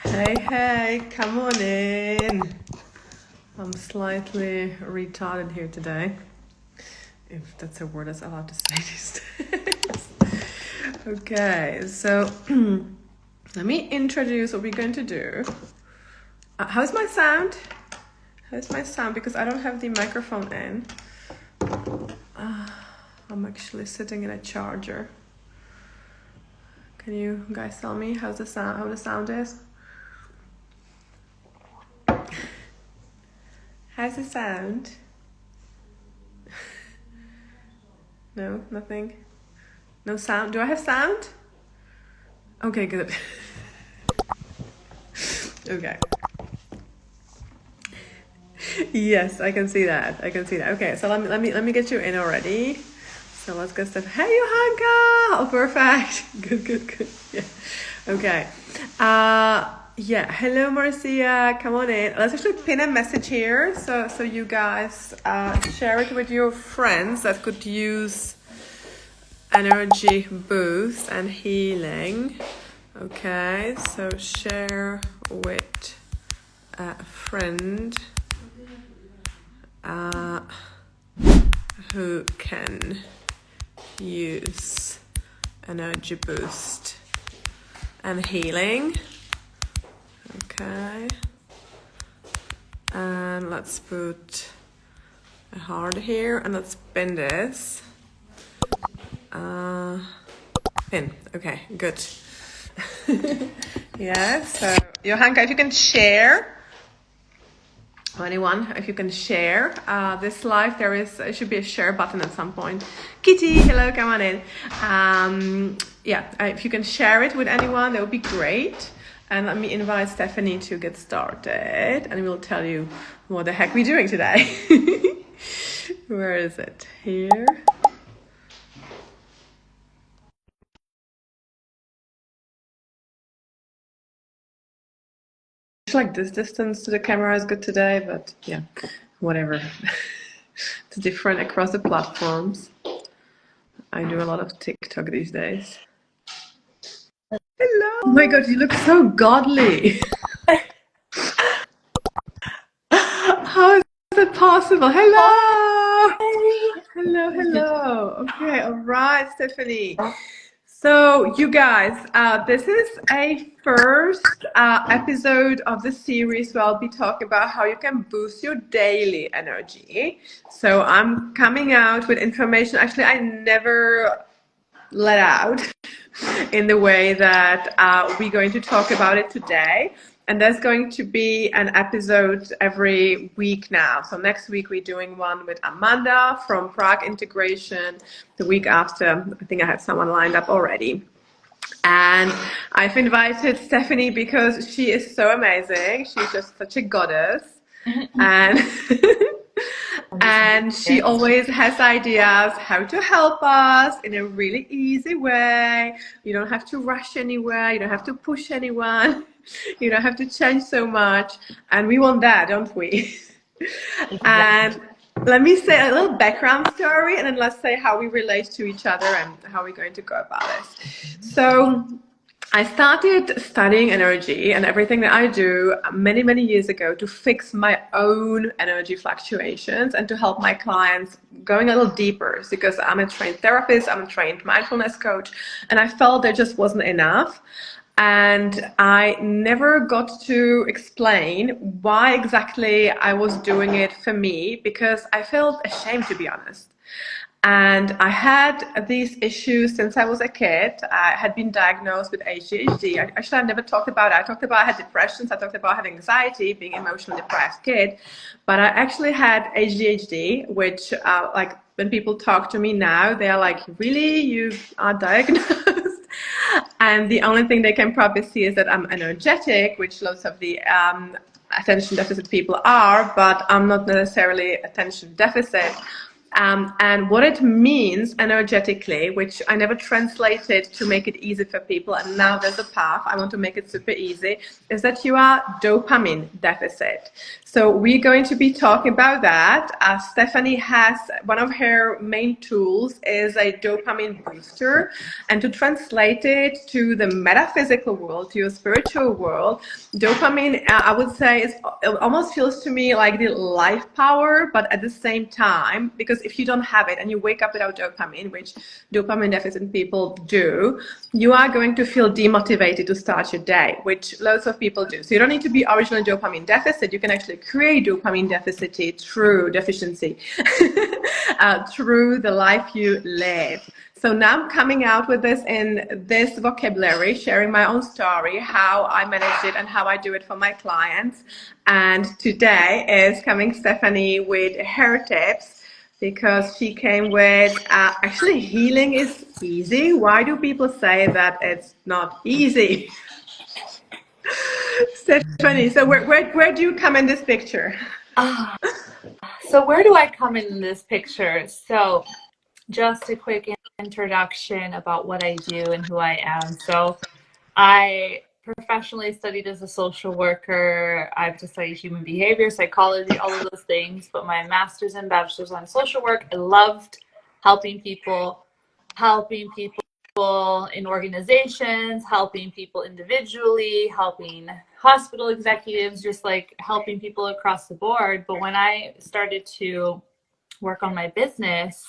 Hey, come on in. I'm slightly retarded here today, if that's a word that's allowed to say these days. Okay, so let me introduce what we're going to do. How's my sound? How's my sound? Because I don't have the microphone in. I'm actually sitting in a charger. Can you guys tell me how the sound is? How's the sound? No, nothing. No sound. Do I have sound? Okay, good. Okay. Yes, I can see that. Okay, so let me get you in already. So let's get stuff. Hey, Johanka! Oh, perfect. Good. Yeah. Okay. Yeah. Hello, Marcia. Come on in. Let's actually pin a message here, so you guys share it with your friends that could use energy boost and healing. Okay. So share with a friend who can use energy boost and healing. Okay, and let's put a heart here and let's pin this. Pin. Okay, good. Yeah, so Johanka, if you can share. Anyone, if you can share this live, there should be a share button at some point. Kitty, hello, come on in. If you can share it with anyone, that would be great. And let me invite Stephanie to get started, and we'll tell you what the heck we're doing today. Where is it? Here. Like this distance to the camera is good today, but yeah, whatever. It's different across the platforms. I do a lot of TikTok these days. Hello. Oh my god, you look so godly. How is it possible? Hello. Hello. Okay, all right, Stephanie. So you guys, this is a first episode of the series where I'll be talking about how you can boost your daily energy. So I'm coming out with information actually I never let out in the way that we're going to talk about it today. And there's going to be an episode every week now. So next week we're doing one with Amanda from Prague Integration. The week after, I think I have someone lined up already. And I've invited Stephanie because she is so amazing. She's just such a goddess. And and she always has ideas how to help us in a really easy way. You don't have to rush anywhere. You don't have to push anyone. You don't have to change so much. And we want that, don't we? Exactly. And let me say a little background story, and then let's say how we relate to each other and how we're going to go about it. So I started studying energy and everything that I do many years ago to fix my own energy fluctuations and to help my clients going a little deeper, because I'm a trained therapist, I'm a trained mindfulness coach, and I felt there just wasn't enough. And I never got to explain why exactly I was doing it for me, because I felt ashamed, to be honest. And I had these issues since I was a kid. I had been diagnosed with ADHD. Actually, I never talked about it. I talked about I had depressions. I talked about having anxiety, being an emotionally depressed kid. But I actually had ADHD, which like when people talk to me now, they're like, really, you are diagnosed? And the only thing they can probably see is that I'm energetic, which lots of the attention deficit people are, but I'm not necessarily attention deficit. And what it means energetically, which I never translated to make it easy for people, and now there's a path, I want to make it super easy, is that you are dopamine deficit. So we're going to be talking about that. Stephanie has, one of her main tools is a dopamine booster. And to translate it to the metaphysical world, to your spiritual world, dopamine, I would say, it almost feels to me like the life power, but at the same time, because if you don't have it and you wake up without dopamine, which dopamine deficit people do, you are going to feel demotivated to start your day, which loads of people do. So you don't need to be originally dopamine deficit. You can actually create dopamine deficiency through deficiency, through the life you live. So now I'm coming out with this in this vocabulary, sharing my own story, how I manage it and how I do it for my clients. And today is coming Stephanie with her tips, because she came with, actually healing is easy. Why do people say that it's not easy? Stephanie, so where do you come in this picture? So where do I come in this picture? So just a quick introduction about what I do and who I am. So I professionally studied as a social worker. I've just studied human behavior, psychology, all of those things, but my master's and bachelor's on social work. I loved helping people in organizations, helping people individually, helping hospital executives, just like helping people across the board. But when I started to work on my business,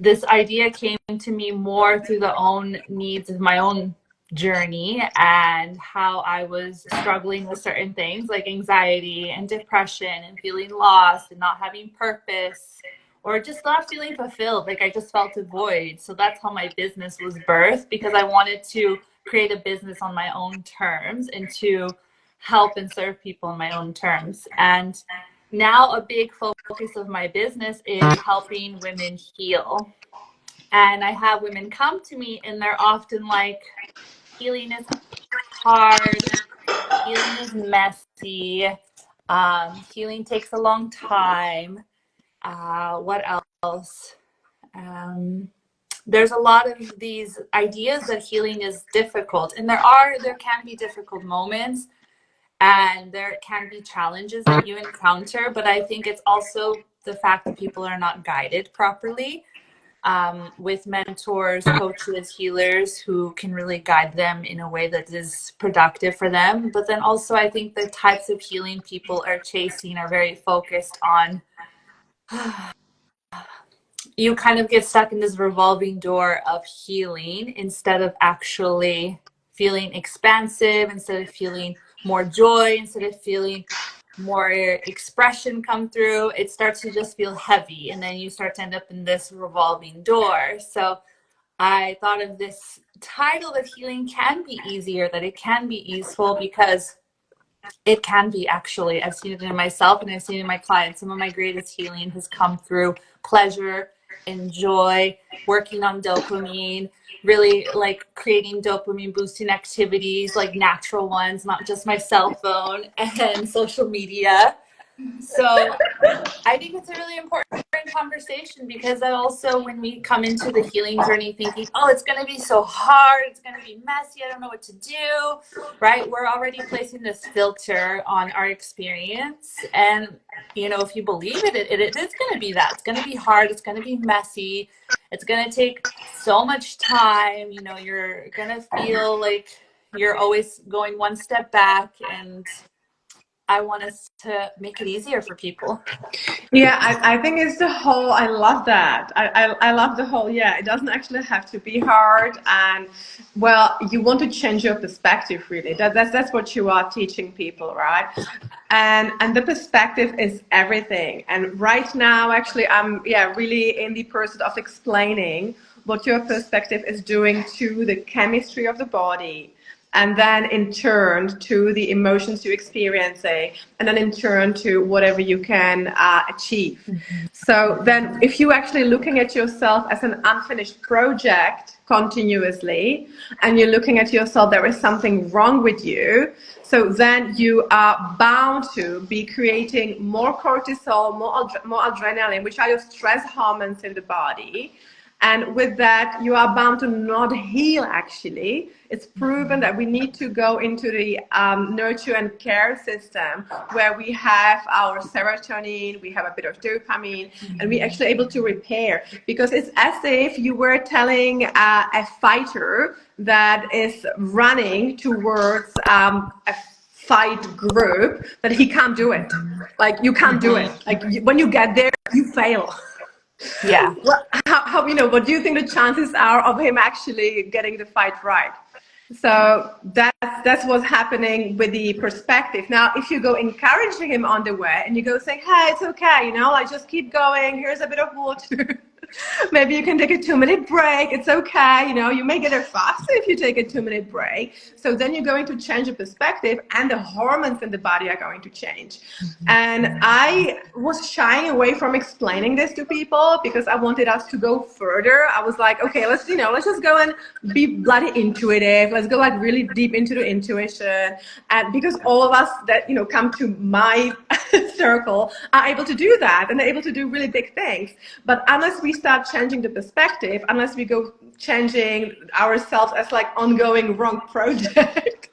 this idea came to me more through the own needs of my own journey and how I was struggling with certain things like anxiety and depression and feeling lost and not having purpose or just not feeling fulfilled. Like I just felt a void. So that's how my business was birthed, because I wanted to create a business on my own terms and to help and serve people on my own terms. And now a big focus of my business is helping women heal. And I have women come to me and they're often like, healing is hard, healing is messy, healing takes a long time. What else? There's a lot of these ideas that healing is difficult, and there can be difficult moments and there can be challenges that you encounter, but I think it's also the fact that people are not guided properly with mentors, coaches, healers who can really guide them in a way that is productive for them. But then also I think the types of healing people are chasing are very focused on you kind of get stuck in this revolving door of healing instead of actually feeling expansive, instead of feeling more joy, instead of feeling more expression come through. It starts to just feel heavy, and then you start to end up in this revolving door. So I thought of this title that healing can be easier, that it can be easeful, because it can be. Actually, I've seen it in myself and I've seen it in my clients. Some of my greatest healing has come through pleasure and joy, working on dopamine, really like creating dopamine boosting activities, like natural ones, not just my cell phone and social media. So I think it's a really important conversation, because I also, when we come into the healing journey thinking, oh, it's going to be so hard, it's going to be messy, I don't know what to do, right? We're already placing this filter on our experience. And, you know, if you believe it, it is going to be that. It's going to be hard. It's going to be messy. It's going to take so much time. You know, you're going to feel like you're always going one step back, and I want us to make it easier for people. Yeah, I think it's the whole, I love that. I love the whole, yeah, it doesn't actually have to be hard. And well, you want to change your perspective, really. That's what you are teaching people, right? And the perspective is everything. And right now, actually, I'm really in the process of explaining what your perspective is doing to the chemistry of the body, and then in turn to the emotions you're experiencing, and then in turn to whatever you can achieve. So then if you're actually looking at yourself as an unfinished project continuously, and you're looking at yourself, there is something wrong with you, so then you are bound to be creating more cortisol, more adrenaline, which are your stress hormones in the body. And with that, you are bound to not heal, actually. It's proven that we need to go into the nurture and care system, where we have our serotonin, we have a bit of dopamine, and we're actually able to repair. Because it's as if you were telling a fighter that is running towards a fight group that he can't do it. Like, you can't do it. Like, when you get there, you fail. Yeah. Well, how what do you think the chances are of him actually getting the fight right? So that's what's happening with the perspective. Now, if you go encouraging him on the way, and you go saying, hey, it's okay, like, just keep going, here's a bit of water. Maybe you can take a 2-minute break. It's okay. You may get there faster if you take a 2-minute break. So then you're going to change the perspective, and the hormones in the body are going to change. And I was shying away from explaining this to people because I wanted us to go further. I was like, okay, let's just go and be bloody intuitive. Let's go like really deep into the intuition. And because all of us that, come to my circle are able to do that, and they're able to do really big things. But unless we start changing the perspective, unless we go changing ourselves as like ongoing wrong project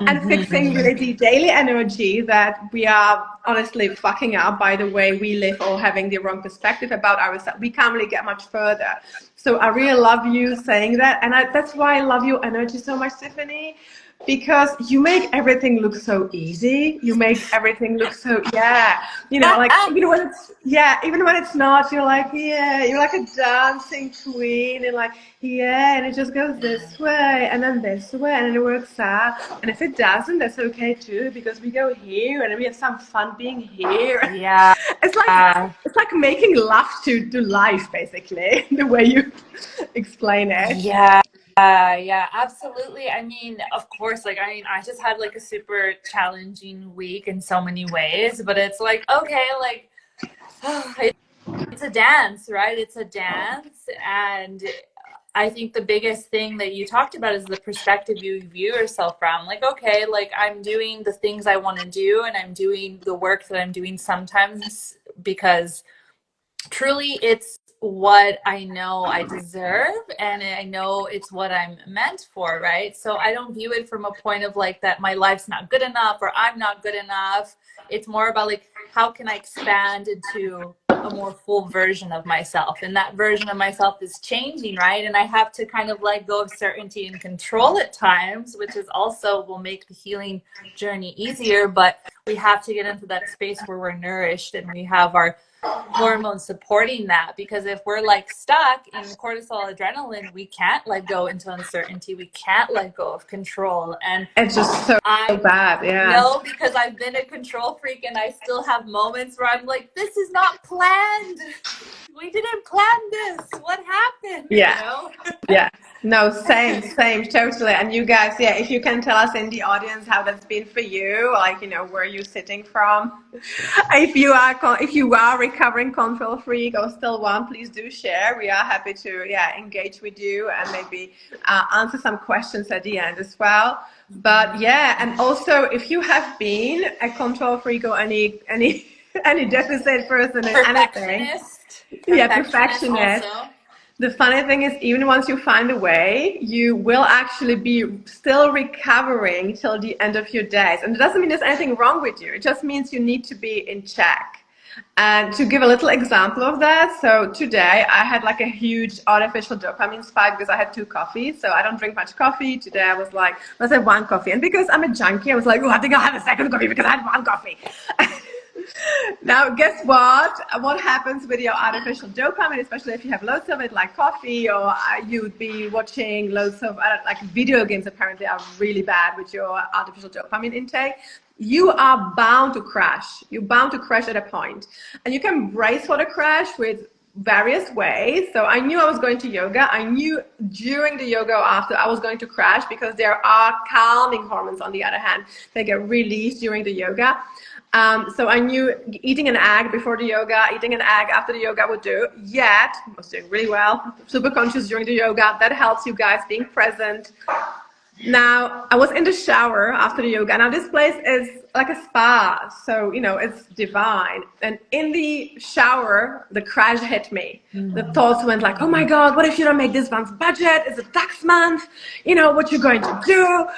and fixing really the daily energy that we are honestly fucking up by the way we live, or having the wrong perspective about ourselves, we can't really get much further. So I really love you saying that, and that's why I love your energy so much, Stephanie. Because you make everything look so easy. You make everything look so, like, even when it's not, you're like, you're like a dancing queen, and like, and it just goes this way, and then this way, and it works out. And if it doesn't, that's okay too, because we go here, and we have some fun being here. Yeah. It's like making love to life, basically, the way you explain it. Yeah, absolutely. I mean, of course, I just had like a super challenging week in so many ways, but it's like, okay, like, it's a dance, right? It's a dance. And I think the biggest thing that you talked about is the perspective you view yourself from. Like, okay, like, I'm doing the things I want to do, and I'm doing the work that I'm doing sometimes because truly it's what I know I deserve, and I know it's what I'm meant for, right? So I don't view it from a point of like that my life's not good enough or I'm not good enough. It's more about like, how can I expand into a more full version of myself? And that version of myself is changing, right? And I have to kind of let go of certainty and control at times, which is also will make the healing journey easier. But we have to get into that space where we're nourished and we have our hormones supporting that, because if we're like stuck in cortisol, adrenaline, we can't let go into uncertainty, we can't let go of control. And it's just so bad. No, because I've been a control freak, and I still have moments where I'm like, this is not planned, we didn't plan this, what happened? No, same, totally. And you guys, if you can tell us in the audience how that's been for you, like, where you're sitting from. If you are a recovering control freak or still one, please do share. We are happy to engage with you and maybe answer some questions at the end as well. But and also if you have been a control freak or any deficit person in anything, perfectionist. Also. The funny thing is, even once you find a way, you will actually be still recovering till the end of your days. And it doesn't mean there's anything wrong with you. It just means you need to be in check. And to give a little example of that, so today I had like a huge artificial dopamine spike because I had 2 coffees. So I don't drink much coffee. Today I was like, let's have 1 coffee. And because I'm a junkie, I was like, I think I'll have a second coffee because I had 1 coffee. Now, guess what? What happens with your artificial dopamine, especially if you have loads of it, like coffee, or you'd be watching loads of like video games apparently are really bad with your artificial dopamine intake. You are bound to crash. You're bound to crash at a point. And you can brace for the crash with various ways. So I knew I was going to yoga. I knew during the yoga or after I was going to crash, because there are calming hormones on the other hand. They get released during the yoga. So I knew eating an egg before the yoga, eating an egg after the yoga would do. Yet, I was doing really well, super conscious during the yoga. That helps you guys being present. Now, I was in the shower after the yoga. Now, this place is like a spa, so, you know, it's divine. And in the shower, the crash hit me. The thoughts went like, oh my God, what if you don't make this month's budget? It's a tax month. You know, what you're going to do?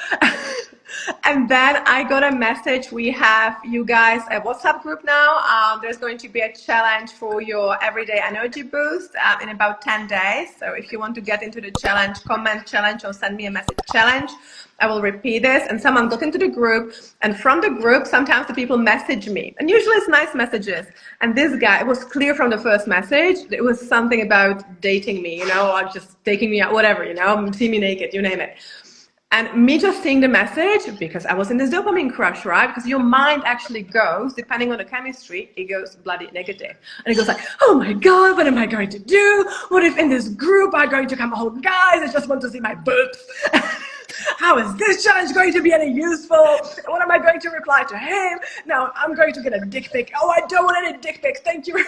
And then I got a message. We have, you guys, a WhatsApp group now. There's going to be a challenge for your everyday energy boost in about 10 days. So if you want to get into the challenge, comment challenge or send me a message challenge. I will repeat this. And someone got into the group. And from the group, sometimes the people message me. And usually it's nice messages. And this guy, it was clear from the first message, it was something about dating me, you know, or just taking me out, whatever, you know, see me naked, you name it. And me just seeing the message, because I was in this dopamine crush, right? Because your mind actually goes, depending on the chemistry, it goes bloody negative. And it goes like, oh my God, what am I going to do? What if in this group are going to come all guys that just want to see my boobs? How is this challenge going to be any useful? What am I going to reply to him? Now I'm going to get a dick pic. Oh, I don't want any dick pics. Thank you. Like,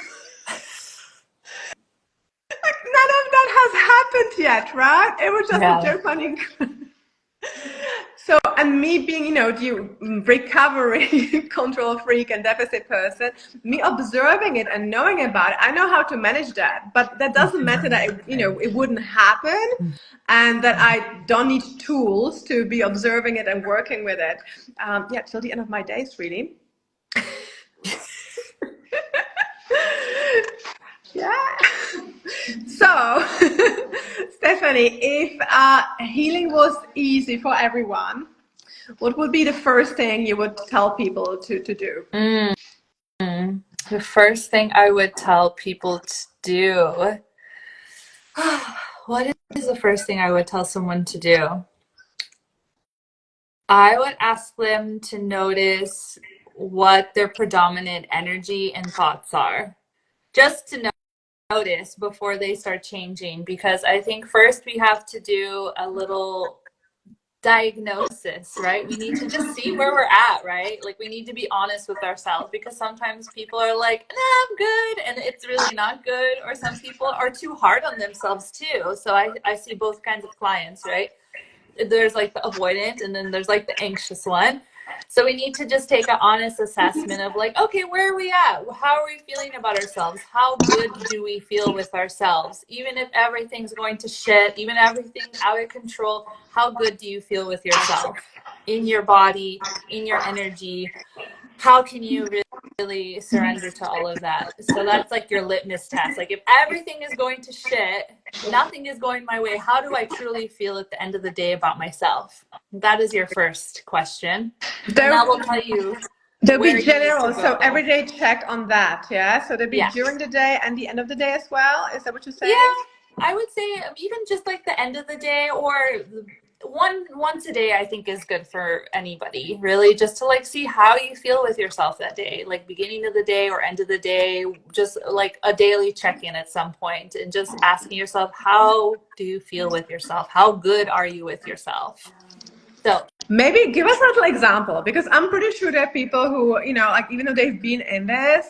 none of that has happened yet, right? It was just a dopamine crush. So, and me being, you know, the recovery control freak and deficit person, me observing it and knowing about it, I know how to manage that. But that doesn't matter that, it wouldn't happen, and that I don't need tools to be observing it and working with it. Till the end of my days, really. Yeah. So, Stephanie, if healing was easy for everyone, what would be the first thing you would tell people to do? The first thing I would tell people to do. What is the first thing I would tell someone to do? I would ask them to notice what their predominant energy and thoughts are. Just to notice before they start changing, because I think first we have to do a little diagnosis, right? We need to just see where we're at, right? Like we need to be honest with ourselves, because sometimes people are like, nah, I'm good, and it's really not good. Or some people are too hard on themselves too. So I see both kinds of clients, right? There's like the avoidant, and then there's like the anxious one. So we need to just take an honest assessment of like, okay, where are we at? How are we feeling about ourselves? How good do we feel with ourselves? Even if everything's going to shit, even everything's out of control, how good do you feel with yourself? In your body, in your energy? How can you really surrender to all of that? So that's like your litmus test. Like if everything is going to shit, nothing is going my way, how do I truly feel at the end of the day about myself? That is your first question. And that will tell you They'll where be general, you need to so go. everyday check on that, yeah? So they'll be during the day and the end of the day as well? Is that what you're saying? Yeah, I would say even just like the end of the day, or once a day, I think is good for anybody, really, just to like see how you feel with yourself that day, like beginning of the day or end of the day, just like a daily check-in at some point, and just asking yourself, how do you feel with yourself? How good are you with yourself? So maybe give us a little example, because I'm pretty sure there are people who, you know, like even though they've been in this,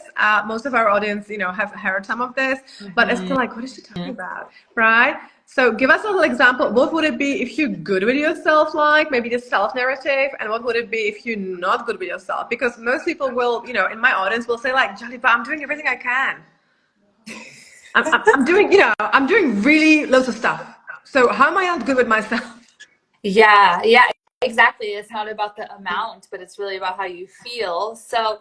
most of our audience, you know, have heard some of this, but it's still like, what is she talking about, right? So give us a little example. What would it be if you're good with yourself, like maybe the self-narrative, and what would it be if you're not good with yourself? Because most people will, you know, in my audience will say like, Djali, but I'm doing everything I can. I'm doing, you know, I'm doing really loads of stuff. So how am I not good with myself? yeah, exactly. It's not about the amount, but it's really about how you feel. So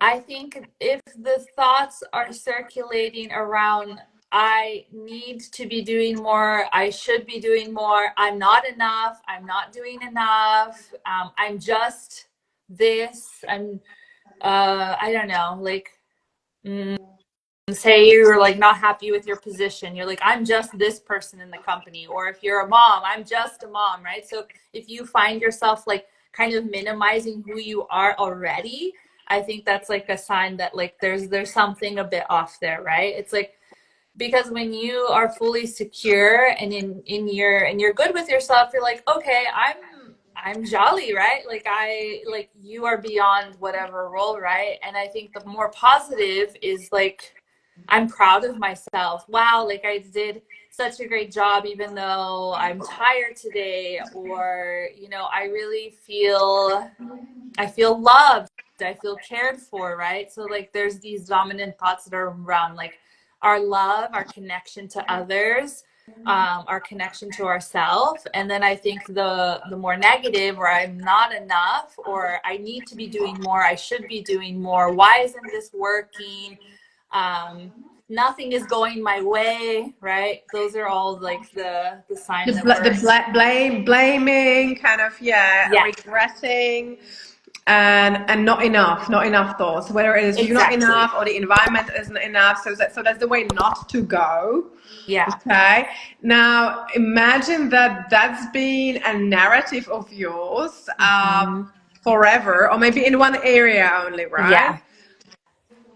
I think if the thoughts are circulating around, I need to be doing more, I should be doing more, I'm not enough, I'm not doing enough, I'm just this, I don't know, like, say you're like not happy with your position, you're like, I'm just this person in the company. Or if you're a mom, I'm just a mom, right? So if you find yourself like kind of minimizing who you are already, I think that's like a sign that like there's something a bit off there, right? It's like because when you are fully secure and you're good with yourself, you're like, okay, I'm jolly, right? Like you are beyond whatever role, right? And I think the more positive is like, I'm proud of myself. Wow, like I did such a great job, even though I'm tired today, or, I really I feel loved. I feel cared for, right? So like there's these dominant thoughts that are around like our love, our connection to others, our connection to ourselves. And then I think the more negative, where I'm not enough, or I need to be doing more, I should be doing more, why isn't this working? Nothing is going my way, right? Those are all like the sign that we're Blaming, kind of, yeah, yeah, regretting, and not enough thoughts. Whether it is you're not exactly. enough or the environment isn't enough. So that's the way not to go. Yeah. Okay. Now imagine that that's been a narrative of yours Mhm. forever, or maybe in one area only, right? Yeah.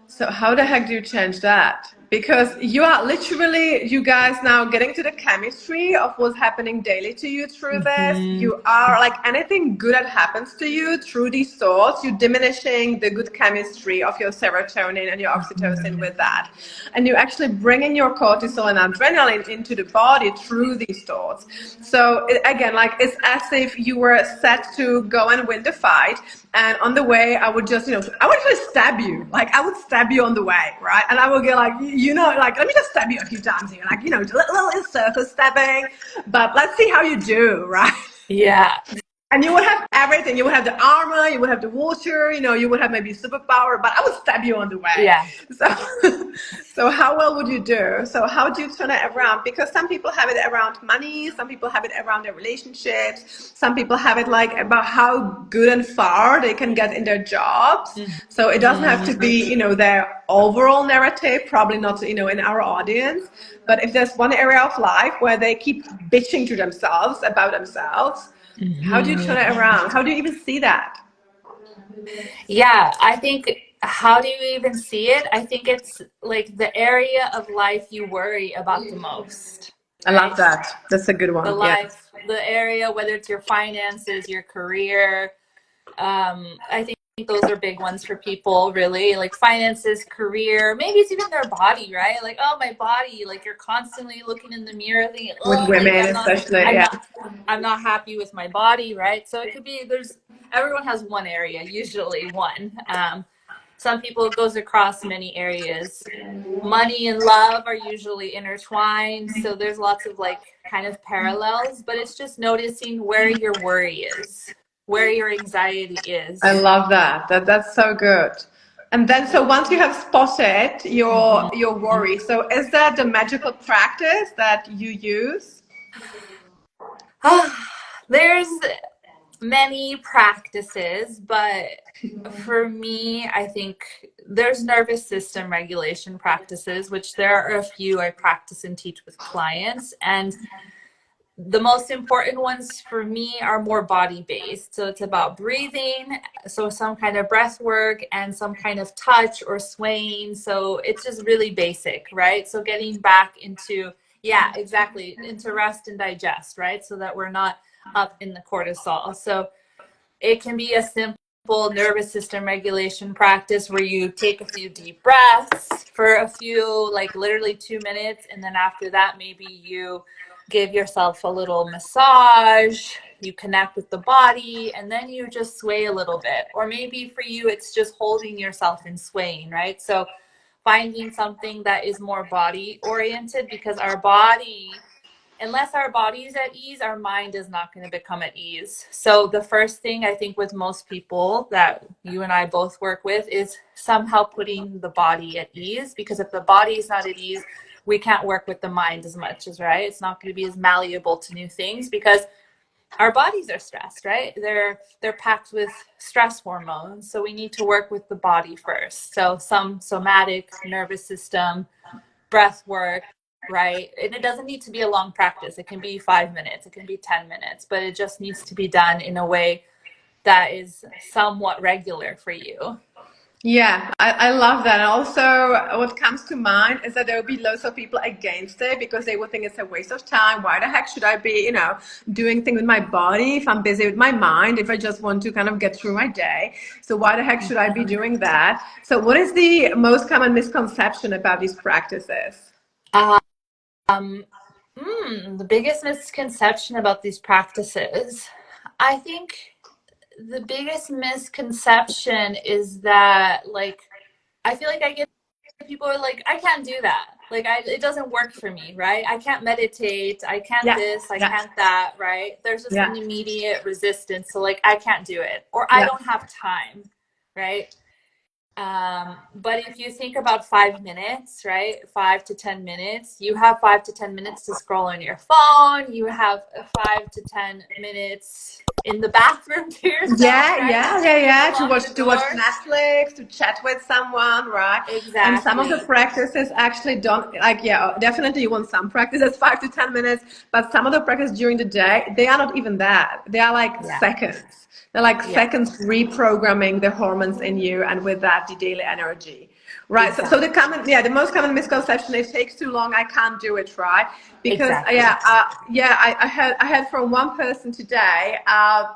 So how the heck do you change that? Because you are literally, you guys now getting to the chemistry of what's happening daily to you through this. Mhm. You are like anything good that happens to you through these thoughts, you're diminishing the good chemistry of your serotonin and your oxytocin with that. And you actually bringing your cortisol and adrenaline into the body through these thoughts. So again, like it's as if you were set to go and win the fight. And on the way, I would just, I would just stab you. Like I would stab you on the way, right? And I would get like, like, let me just stab you a few times here. Like, little surface stabbing, but let's see how you do, right? Yeah. And you would have everything. You would have the armor, you would have the water, you would have maybe superpower, but I would stab you on the way. Yeah. So, so how well would you do? So how do you turn it around? Because some people have it around money, some people have it around their relationships, some people have it like about how good and far they can get in their jobs. So it doesn't have to Mhm. be, their overall narrative, probably not, in our audience. But if there's one area of life where they keep bitching to themselves about themselves, how do you turn Mhm. it around? How do you even see that? Yeah, I think, how do you even see it? I think it's like the area of life you worry about the most, I love right? that. That's a good one. Yeah. The area, whether it's your finances, your career. I think those are big ones for people, really, like finances, career, maybe it's even their body, right? Like, oh, my body, like you're constantly looking in the mirror thinking, With oh, like women, especially. I'm Yeah. not, I'm not happy with my body, right? So it could be, everyone has one area, usually one. Some people it goes across many areas. Money and love are usually intertwined, so there's lots of like kind of parallels, but it's just noticing where your worry is, where your anxiety I is. love that. That's so good. And then, so once you have spotted Mhm. your worry, so is that the magical practice that you use? There's many practices, but for me, I think there's nervous system regulation practices, which there are a few I practice and teach with clients. And the most important ones for me are more body based. So it's about breathing, so some kind of breath work and some kind of touch or swaying. So it's just really basic, right? So getting back into, yeah, exactly, into rest and digest, right? So that we're not up in the cortisol. So it can be a simple nervous system regulation practice where you take a few deep breaths for a few, like literally 2 minutes. And then after that, maybe you give yourself a little massage, you connect with the body, and then you just sway a little bit. Or maybe for you, it's just holding yourself and swaying, right? So finding something that is more body oriented, because our body, unless our body is at ease, our mind is not going to become at ease. So the first thing I think with most people that you and I both work with is somehow putting the body at ease, because if the body is not at ease, we can't work with the mind as much, as right. It's not going to be as malleable to new things because our bodies are stressed, right? They're packed with stress hormones. So we need to work with the body first. So some somatic nervous system, breath work, right? And it doesn't need to be a long practice. It can be 5 minutes, it can be 10 minutes, but it just needs to be done in a way that is somewhat regular for you. Yeah, I love that. And also, what comes to mind is that there will be loads of people against it because they will think it's a waste of time. Why the heck should I be, doing things with my body if I'm busy with my mind, if I just want to kind of get through my day? So, why the heck should I be doing that? So, what is the most common misconception about these practices? Um, the biggest misconception about these practices, I think the biggest misconception is that, like, I feel like I get people are like, I can't do that. Like, it doesn't work for me, right? I can't meditate. I can't Yeah, this. I yeah, can't that, right? There's just an yeah, immediate resistance. So, like, I can't do it, or I yeah. don't have time, right? But if you think about 5 minutes, right? 5 to 10 minutes, you have 5 to 10 minutes to scroll on your phone. You have 5 to 10 minutes in the bathroom to yourself, Yeah, right? yeah, yeah, Before you yeah. go lock the To watch door. Netflix, to chat with someone, right? And some of the Exactly. practices actually don't like, yeah, definitely you want some practices 5 to 10 minutes, but some of the practices during the day, they are not even that. They are like Yeah. seconds. They're like Yeah. seconds reprogramming the hormones in you, and with that, the daily energy. Right. So Exactly. the most common misconception is, it takes too long. I can't do it. Right. Because Exactly. I had from one person today.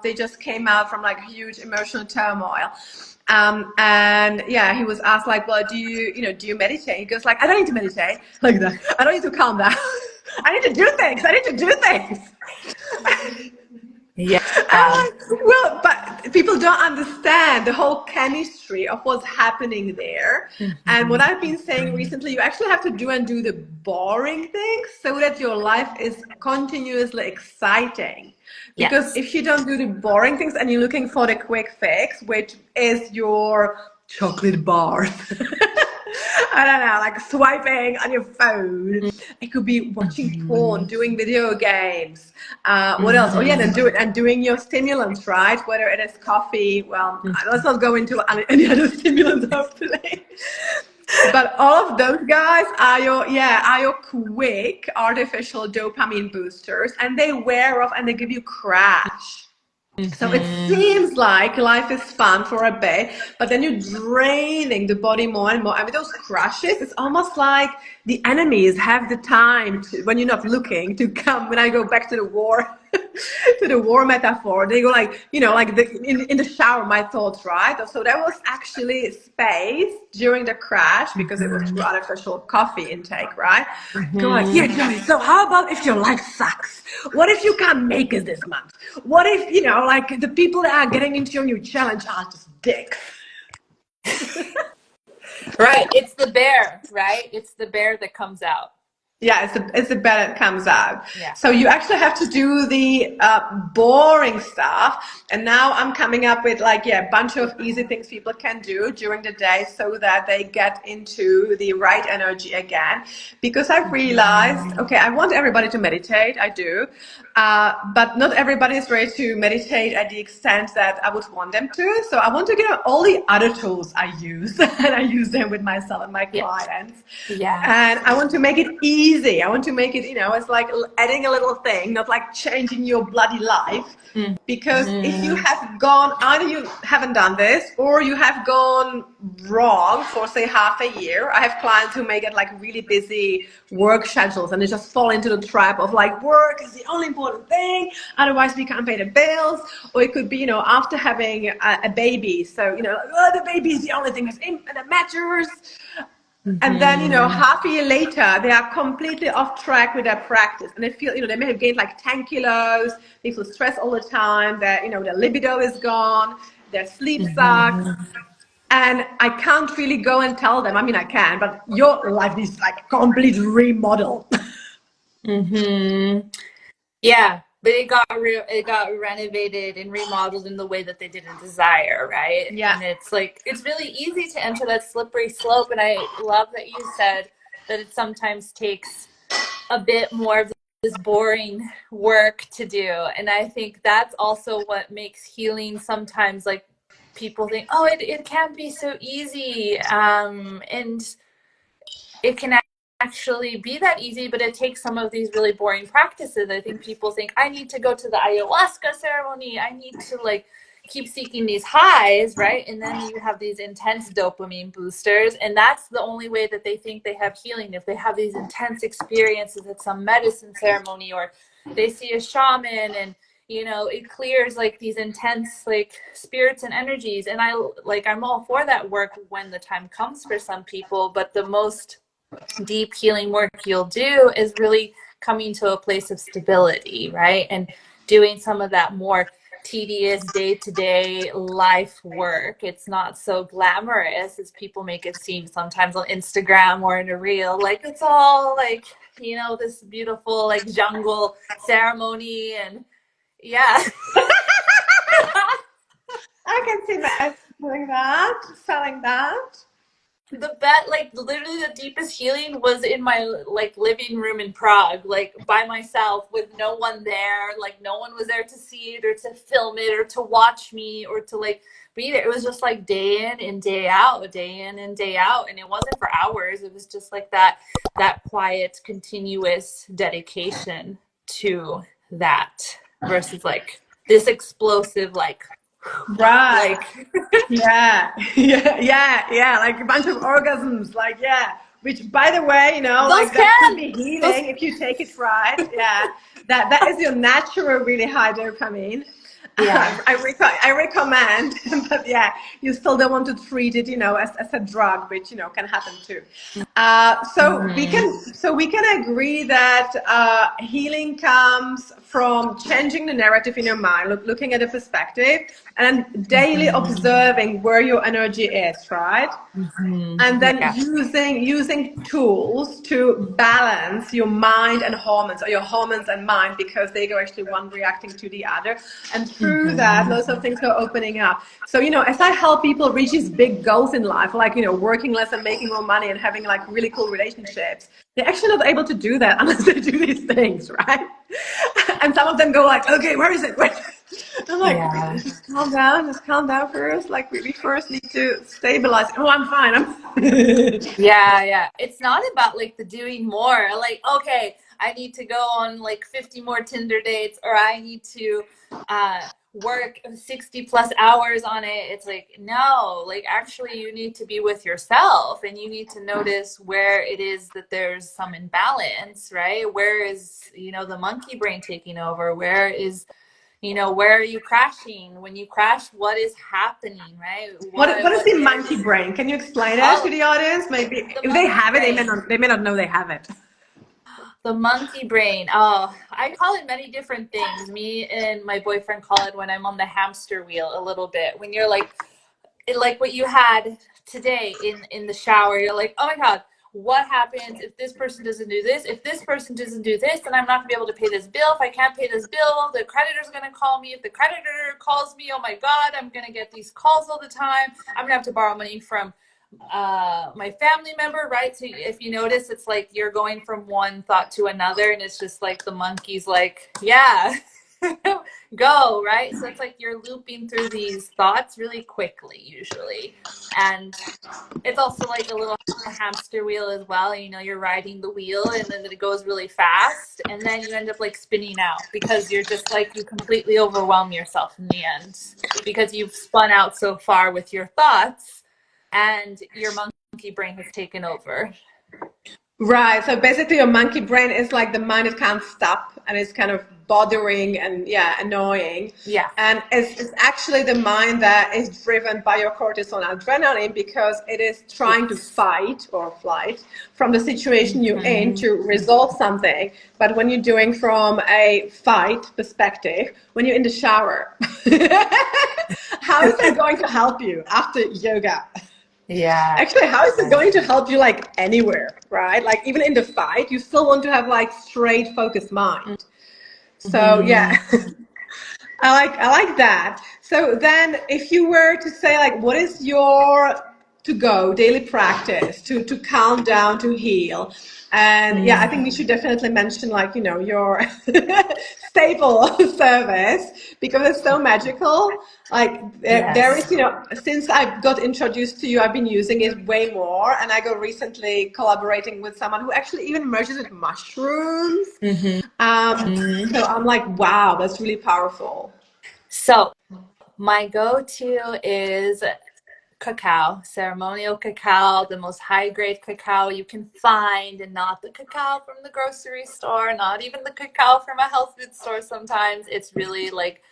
They just came out from like huge emotional turmoil. And yeah, he was asked like, well, do you meditate? He goes like, I don't need to meditate like that. I don't need to calm down. I need to do things. I need to do things. Yeah. Well, but people don't understand the whole chemistry of what's happening there. And what Mhm. I've been saying recently, you actually have to do the boring things so that your life is continuously exciting. Because Yes. if you don't do the boring things and you're looking for the quick fix, which is your chocolate bars. I don't know, like swiping on your phone. It could be watching porn, Mhm. doing video games. What else? Oh yeah, then Mhm. doing your stimulants, right? Whether it is coffee. Well, let's Mhm. not go into any other stimulants, hopefully. But all of those guys are your quick artificial dopamine boosters, and they wear off and they give you crash. So it Mhm. seems like life is fun for a bit, but then you're draining the body more and more. And with those crashes, it's almost like the enemies have the time to, when you're not looking, to come. When I go back to the war, to the war metaphor, they go like, like in the shower, my thoughts, right? So there was actually space during the crash because it was through Mhm. artificial coffee intake, right? Go like, yeah, Mhm. Joey, so how about if your life sucks? What if you can't make it this month? What if, like the people that are getting into your new challenge are just dicks? Right. It's the bear, right? It's the bear that comes out. Yeah, it's the better it comes out. Yeah. So you actually have to do the boring stuff. And now I'm coming up with like, yeah, a bunch of easy things people can do during the day so that they get into the right energy again. Because I've realized, Mhm. okay, I want everybody to meditate. I do. But not everybody is ready to meditate at the extent that I would want them to. So I want to get all the other tools I use, and I use them with myself and my Yeah. clients. Yeah. And I want to make it easy. I want to make it, it's like adding a little thing, not like changing your bloody life. Because if you Mhm. have gone, either you haven't done this or you have gone wrong for, say, half a year. I have clients who may get like really busy work schedules and they just fall into the trap of like, work is the only important thing. Otherwise, we can't pay the bills. Or it could be, after having a baby. So, oh, the baby is the only thing that matters. And then, Mhm. half a year later, they are completely off track with their practice. And they feel, they may have gained like 10 kilos. They feel stressed all the time. Their libido is gone. Their sleep sucks. Mhm. And I can't really go and tell them. I mean, I can, but your life needs like complete remodel. Mhm. Yeah, but it got renovated and remodeled in the way that they didn't desire, right? Yeah. And it's like it's really easy to enter that slippery slope. And I love that you said that it sometimes takes a bit more of this boring work to do. And I think that's also what makes healing sometimes like people think, oh, it can't be so easy. And it can actually be that easy, but it takes some of these really boring practices. I think people think I need to go to the ayahuasca ceremony. I need to like keep seeking these highs, right? And then you have these intense dopamine boosters, and that's the only way that they think they have healing. If they have these intense experiences at some medicine ceremony, or they see a shaman, and it clears like these intense like spirits and energies. And I'm all for that work when the time comes for some people, but the most deep healing work you'll do is really coming to a place of stability, right? And doing some of that more tedious day-to-day life work. It's not so glamorous as people make it seem sometimes on Instagram or in a reel. Like it's all like, this beautiful like jungle ceremony, and yeah. I can see myself doing that, selling that. Like literally the deepest healing was in my like living room in Prague, like by myself with no one there. Like no one was there to see it or to film it or to watch me or to like be there. It was just like day in and day out, day in and day out. And it wasn't for hours. It was just like that quiet, continuous dedication to that versus like this explosive like Right. like Yeah. Yeah. Like a bunch of orgasms. Like, yeah. Which, by the way, those like that could be those healing if you take it right. Yeah. That is your natural, really high dopamine. yeah. I recommend, but yeah, you still don't want to treat it, as a drug, which can happen too. Mm-hmm. So we can agree that healing comes from changing the narrative in your mind, looking at the perspective, and daily Mm-hmm. observing where your energy is, right? And Mm-hmm. then Yeah. using tools to balance your mind and hormones, or your hormones and mind, because they go actually one reacting to the other, and through that Mm-hmm. lots of things go opening up. So as I help people reach these big goals in life, like working less and making more money and having like really cool relationships, they're actually not able to do that unless they do these things, right? And some of them go like, okay, where is it? I'm like, Yeah. just calm down first. Like we first need to stabilize. Oh, I'm fine. Yeah, yeah. It's not about like the doing more. Like, okay, I need to go on like 50 more Tinder dates, or I need to work 60 plus hours on it. It's like, no, like actually you need to be with yourself, and you need to notice where it is that there's some imbalance, right? Where is, the monkey brain taking over? Where is, where are you crashing? When you crash, what is happening, right? What is What the areas? monkey brain? Can you explain it to Oh, the audience? Maybe the if they monkey have it, brain. they may not know they have it. The monkey brain. Oh, I call it many different things. Me and my boyfriend call it when I'm on the hamster wheel a little bit. When you're like what you had today in the shower, you're like, oh my God, what happens if this person doesn't do this? If this person doesn't do this, then I'm not gonna be able to pay this bill. If I can't pay this bill, the creditor's gonna call me. If the creditor calls me, oh my God, I'm gonna get these calls all the time. I'm gonna have to borrow money from my family member, right? So if you notice, it's like you're going from one thought to another, and it's just like the monkey's like, yeah, go, right? So it's like you're looping through these thoughts really quickly usually. And it's also like a little hamster wheel as well. You're riding the wheel, and then it goes really fast, and then you end up like spinning out because you're just like, you completely overwhelm yourself in the end because you've spun out so far with your thoughts, and your monkey brain has taken over. Right. So basically, your monkey brain is like the mind that can't stop, and it's kind of bothering and annoying. Yeah. And it's actually the mind that is driven by your cortisol and adrenaline, because it is trying to Yes. fight or flight from the situation you're in Mm-hmm. to resolve something. But when you're doing from a fight perspective, when you're in the shower, how is that going to help you after yoga? Yeah. Actually, how is it going to help you like anywhere, right? Like even in the fight, you still want to have like straight focused mind. So yeah, Mm-hmm. I like that. So then if you were to say like what is your to go daily practice to calm down, to heal? And yeah, I think we should definitely mention like, your staple service, because it's so magical. Like there Yes. is, since I got introduced to you, I've been using it way more. And I got recently collaborating with someone who actually even merges with mushrooms. Mm-hmm. So I'm like, wow, that's really powerful. So My go-to is cacao, ceremonial cacao, the most high grade cacao you can find, and not the cacao from the grocery store, not even the cacao from a health food store sometimes. It's really like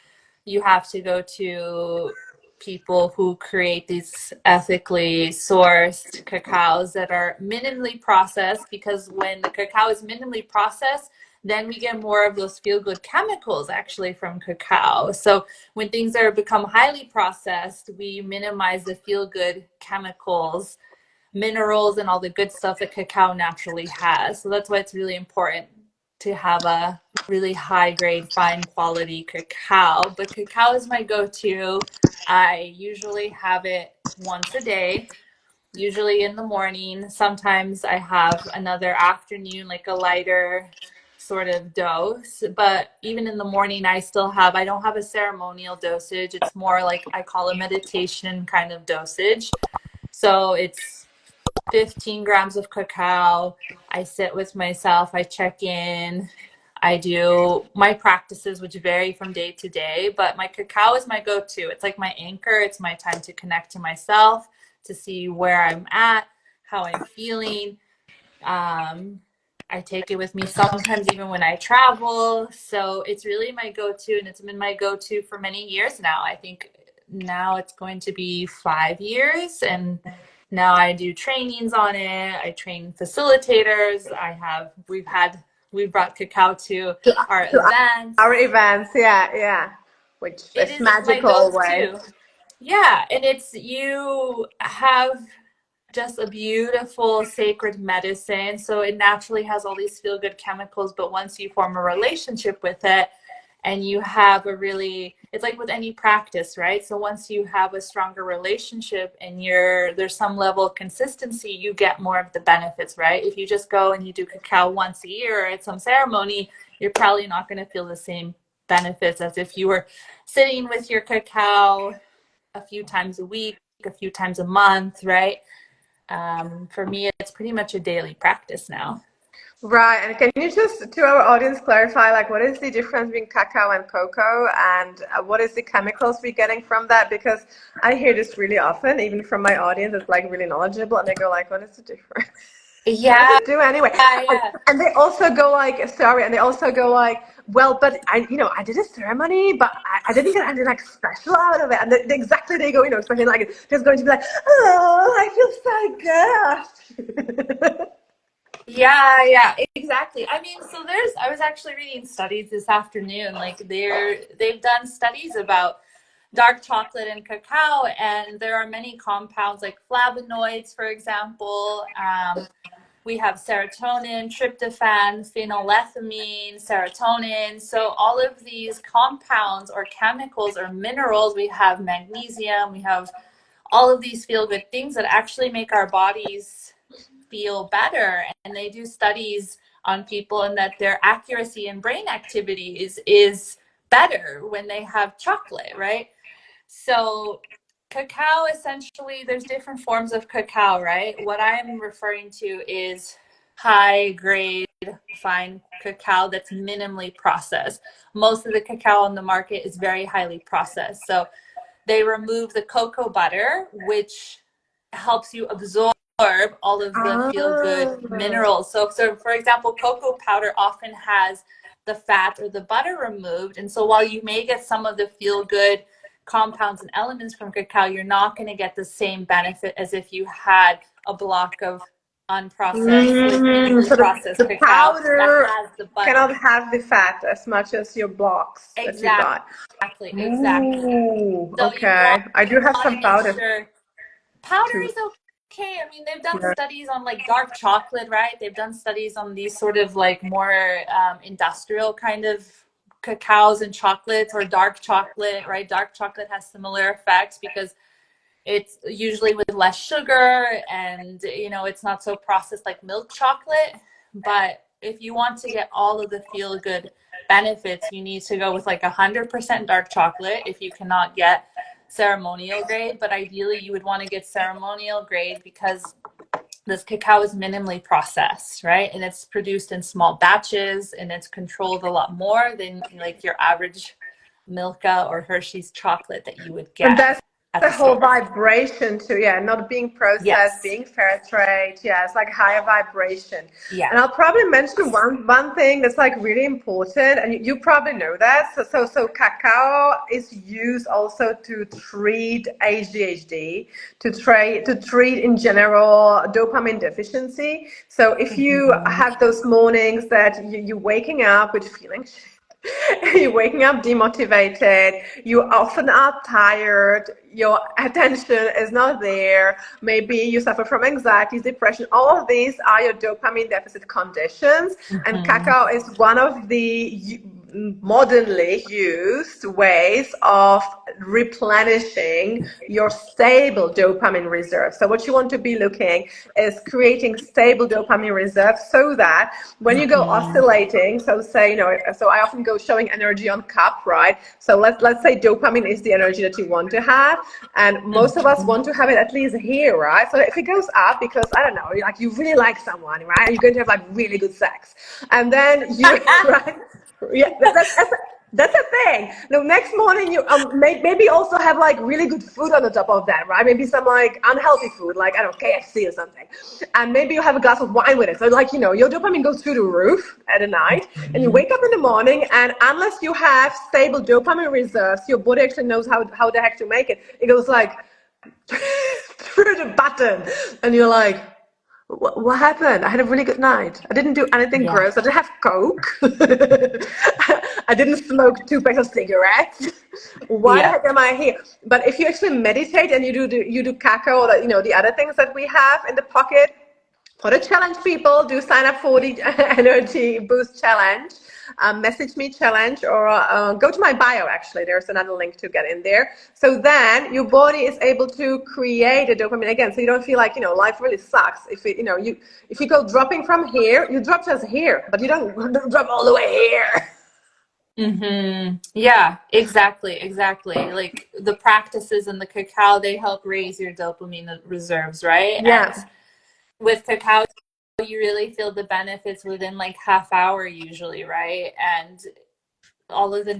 you have to go to people who create these ethically sourced cacaos that are minimally processed, because when the cacao is minimally processed, then we get more of those feel good chemicals actually from cacao. So when things are become highly processed, we minimize the feel good chemicals, minerals, and all the good stuff that cacao naturally has. So that's why it's really important to have a really high grade, fine quality cacao. But cacao is my go to. I usually have it once a day, usually in the morning. Sometimes I have another afternoon, like a lighter sort of dose. But even in the morning, I don't have a ceremonial dosage. It's more like I call a meditation kind of dosage. So it's 15 grams of cacao. I sit with myself, I check in, I do my practices, which vary from day to day, but my cacao is my go to. It's like my anchor. It's my time to connect to myself, to see where I'm at, how I'm feeling. Um, I take it with me sometimes even when I travel. So it's really my go to, and it's been my go to for many years now. I think now it's going to be 5 years, and now I do trainings on it. I train facilitators. We've brought cacao to our To our events. events, yeah, yeah, which It is is my magical way. go-to. Yeah, and it's you have just a beautiful sacred medicine. So it naturally has all these feel good chemicals, but once you form a relationship with it and you have it's like with any practice, right? So once you have a stronger relationship and there's some level of consistency, you get more of the benefits, right? If you just go and you do cacao once a year at some ceremony, you're probably not going to feel the same benefits as if you were sitting with your cacao a few times a week, a few times a month, right? For me, it's pretty much a daily practice now. Right, and can you just, to our audience, clarify, like, what is the difference between cacao and cocoa, and what is the chemicals we're getting from that? Because I hear this really often, even from my audience, it's like really knowledgeable, and they go like, what is the difference? What does Yeah, it do anyway? yeah. And they also go like, sorry, and they also go like, well, but I did a ceremony, but I didn't get anything like special out of it. And exactly they go, something like, just going to be like, oh, I feel so good. Yeah, exactly. I mean, so I was actually reading studies this afternoon. Like they've done studies about dark chocolate and cacao, and there are many compounds like flavonoids, for example. We have serotonin, tryptophan, phenylethylamine, serotonin. So all of these compounds or chemicals or minerals, we have magnesium, we have all of these feel good things that actually make our bodies feel better. And they do studies on people, and that their accuracy in brain activity is better when they have chocolate, right? So cacao, essentially, there's different forms of cacao, right? What I'm referring to is high grade fine cacao that's minimally processed. Most of the cacao on the market is very highly processed. So they remove the cocoa butter, which helps you absorb all of the feel good Ah. minerals. So for example, cocoa powder often has the fat or the butter removed. And so while you may get some of the feel good compounds and elements from cacao, you're not going to get the same benefit as if you had a block of unprocessed, like minimally So processed the cacao that powder has the butter. cannot have the fat as much as your blocks that you got. Exactly. Ooh, So you okay. I do have want some to make powder sure powder too. is okay. I mean, they've done Yeah. studies on like dark chocolate, right? They've done studies on these sort of like more industrial kind of cacaos and chocolates, or dark chocolate, right? Dark chocolate has similar effects because it's usually with less sugar, and it's not so processed like milk chocolate. But if you want to get all of the feel good benefits, you need to go with like 100% dark chocolate if you cannot get ceremonial grade. But ideally you would want to get ceremonial grade because this cacao is minimally processed, right? And it's produced in small batches, and it's controlled a lot more than like your average Milka or Hershey's chocolate that you would And get that's at the the whole store. vibration too, yeah, not being processed, Yes. being fair trade, yeah, it's like higher vibration. Yeah. And I'll probably mention one thing that's like really important, and you probably know that. So cacao is used also to treat ADHD, to treat in general dopamine deficiency. So if you Mhm. have those mornings that you're waking up with feeling you're waking up demotivated, you often are tired, your attention is not there, maybe you suffer from anxiety, depression, all of these are your dopamine deficit conditions. And Mhm. cacao is one of the modernly used ways of replenishing your stable dopamine reserve. So what you want to be looking is creating stable dopamine reserve so that when you go Mhm. oscillating, so say, so I often go showing energy on cup, right? So let's say dopamine is the energy that you want to have, and most of us Mhm. want to have it at least here, right? So if it goes up because I don't know, like you really like someone, right? And you're going to have like really good sex, and then you right. Yeah, that's a thing. The next morning, you maybe also have like really good food on the top of that, right? Maybe some like unhealthy food, like I don't know, KFC or something, and maybe you have a glass of wine with it. So like your dopamine goes through the roof at a night, and you wake up in the morning, and unless you have stable dopamine reserves, your body actually knows how the heck to make it. It goes like through the button, and you're like, what happened? I had a really good night. I didn't do anything Yeah. gross. I didn't have coke. I didn't smoke 2 packs of cigarettes. Why the Yeah. heck am I here? But if you actually meditate and you do cacao, or the other things that we have in the pocket, for the challenge people, do sign up for the energy boost challenge. Message me challenge, or go to my bio. Actually, there's another link to get in there. So then your body is able to create a dopamine again, so you don't feel like life really sucks. If you go dropping from here, you drop just here, but you don't drop all the way here. Yeah, exactly, exactly. Like the practices in the cacao, they help raise your dopamine reserves, right? And Yeah. with cacao, you really feel the benefits within like half hour usually, right? And all of the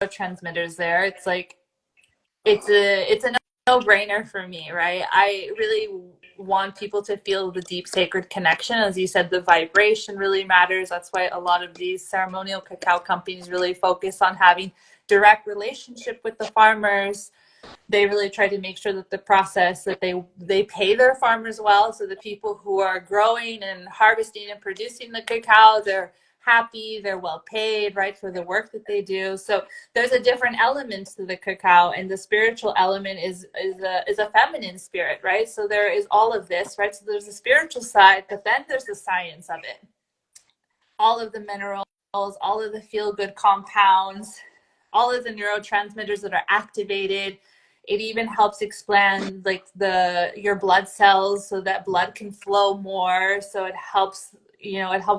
neurotransmitters there, it's like it's a no-brainer for me, right? I really want people to feel the deep sacred connection. As you said, the vibration really matters. That's why a lot of these ceremonial cacao companies really focus on having direct relationship with the farmers. They really try to make sure that the process that they pay their farmers well, so the people who are growing and harvesting and producing the cacao, they're happy, they're well paid, right, for the work that they do. So there's a different element to the cacao, and the spiritual element is a feminine spirit, right? So there is all of this, right? So there's the spiritual side, but then there's the science of it, all of the minerals, all of the feel good compounds, all of the neurotransmitters that are activated. It even helps expand like your blood cells so that blood can flow more. So it helps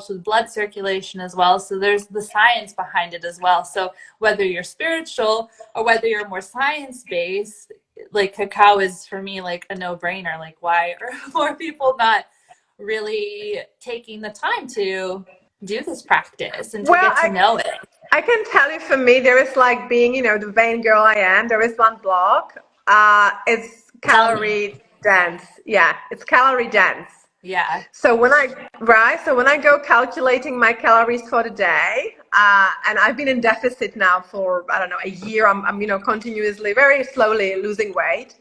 with blood circulation as well. So there's the science behind it as well. So whether you're spiritual or whether you're more science based, like cacao is for me like a no brainer. Like why are more people not really taking the time to do this practice and to Well, get to know it? I can tell you, for me, there is like being, the vain girl I am. There is one blog. It's Tell me. calorie dense. Yeah, it's calorie dense. Yeah. So when I go calculating my calories for the day, and I've been in deficit now for I don't know a year. I'm continuously, very slowly losing weight.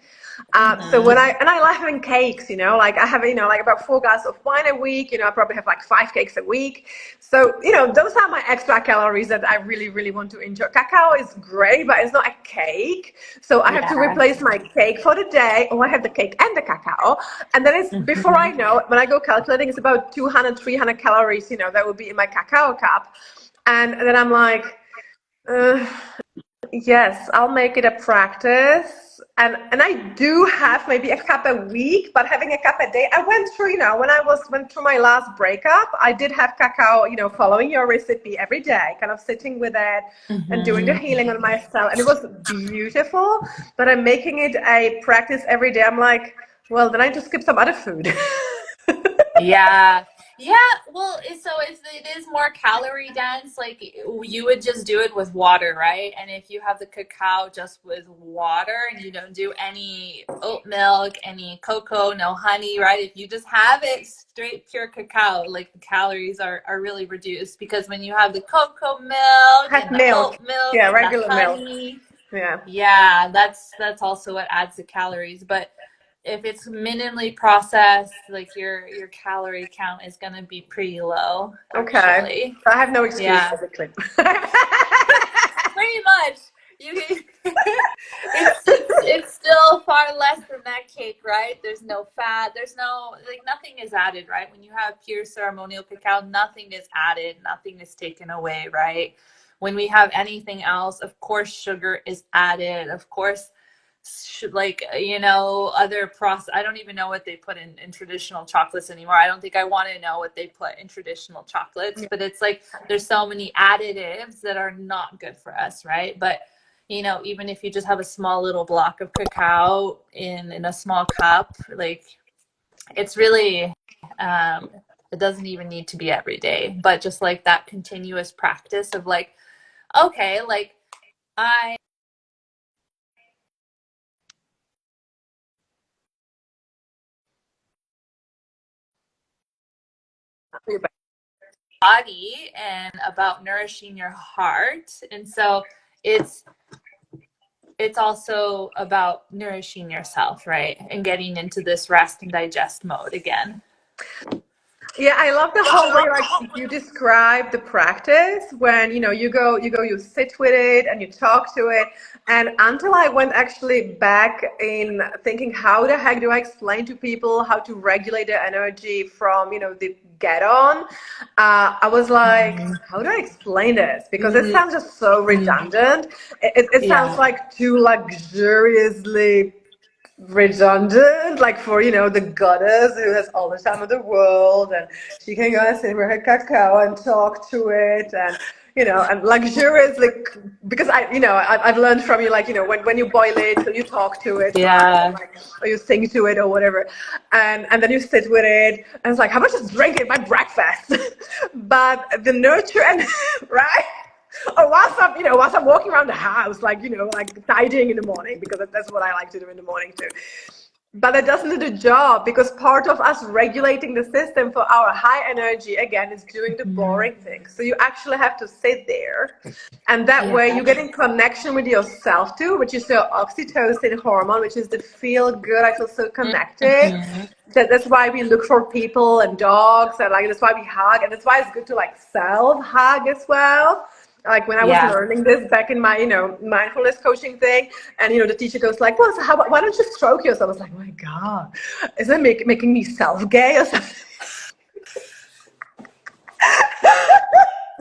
So Mm-hmm. I like having cakes, like I have, like about 4 glasses of wine a week. I probably have like 5 cakes a week. So, those are my extra calories that I really, really want to enjoy. Cacao is great, but it's not a cake. So I have to Yeah. replace my cake for the day. Oh, I have the cake and the cacao. And then before I Mm-hmm. know it, when I go calculating, it's about 200, 300 calories, that would be in my cacao cup. And then I'm like, uh, yes, I'll make it a practice. And I do have maybe a cup a week, but having a cup a day, I went through, when I went through my last breakup, I did have cacao, following your recipe every day, kind of sitting with it and doing the Mm-hmm. healing on myself. And it was beautiful, but I'm making it a practice every day. I'm like, well, then I just skip some other food. Yeah. Yeah, well, so if it is more calorie dense, like you would just do it with water, right? And if you have the cacao just with water and you don't do any oat milk, any cocoa, no honey, right? If you just have it straight pure cacao, like the calories are really reduced because when you have the cocoa milk Had and the milk. oat milk Yeah, and the regular milk. honey, Yeah. yeah, that's also what adds the calories. But if it's minimally processed, like your calorie count is gonna be pretty low, Okay. actually. So I have no excuse, Yeah, basically. pretty much. You it's still far less than that cake, right? There's no fat, there's no like nothing is added, right? When you have pure ceremonial cacao, nothing is added, nothing is taken away, right? When we have anything else, of course sugar is added, of course like other process. I don't even know what they put in traditional chocolates anymore. I don't think I want to know what they put in traditional chocolates, but it's like there's so many additives that are not good for us, right? But even if you just have a small little block of cacao in a small cup, like it's really it doesn't even need to be every day, but just like that continuous practice of like, okay, like I body and about nourishing your heart. And so it's it's also about nourishing yourself, right? And getting into this rest and digest mode again. Yeah, I love the whole way like you describe the practice when you sit with it and you talk to it. And until I went actually back in thinking, how the heck do I explain to people how to regulate their energy from the get on? I was like, Mm-hmm. how do I explain this? Because it Mm-hmm. sounds just so redundant. It sounds Yeah. like too luxuriously redundant, like for the goddess who has all the time of the world, and she can go and sit with her cacao and talk to it, and and luxurious, like, because I've learned from you, like when you boil it, so you talk to it, right, and Yeah. like, or you sing to it or whatever, and then you sit with it, and it's like, how about just drink it my breakfast? But the nurture and right. Or whilst I'm walking around the house, like, like tidying in the morning, because that's what I like to do in the morning too. But it doesn't do the job, because part of us regulating the system for our high energy, again, is doing the Mm-hmm. boring things. So you actually have to sit there. And that Yeah. way you get in connection with yourself too, which is your oxytocin hormone, which is the feel good. I feel so connected. Mm-hmm. That's why we look for people and dogs, and like that's why we hug, and that's why it's good to like self hug as well. Like when I was Yeah. learning this back in my mindfulness coaching thing, and the teacher goes like, well, so why don't you stroke yourself? I was like, oh my god, is that making me self gay or something?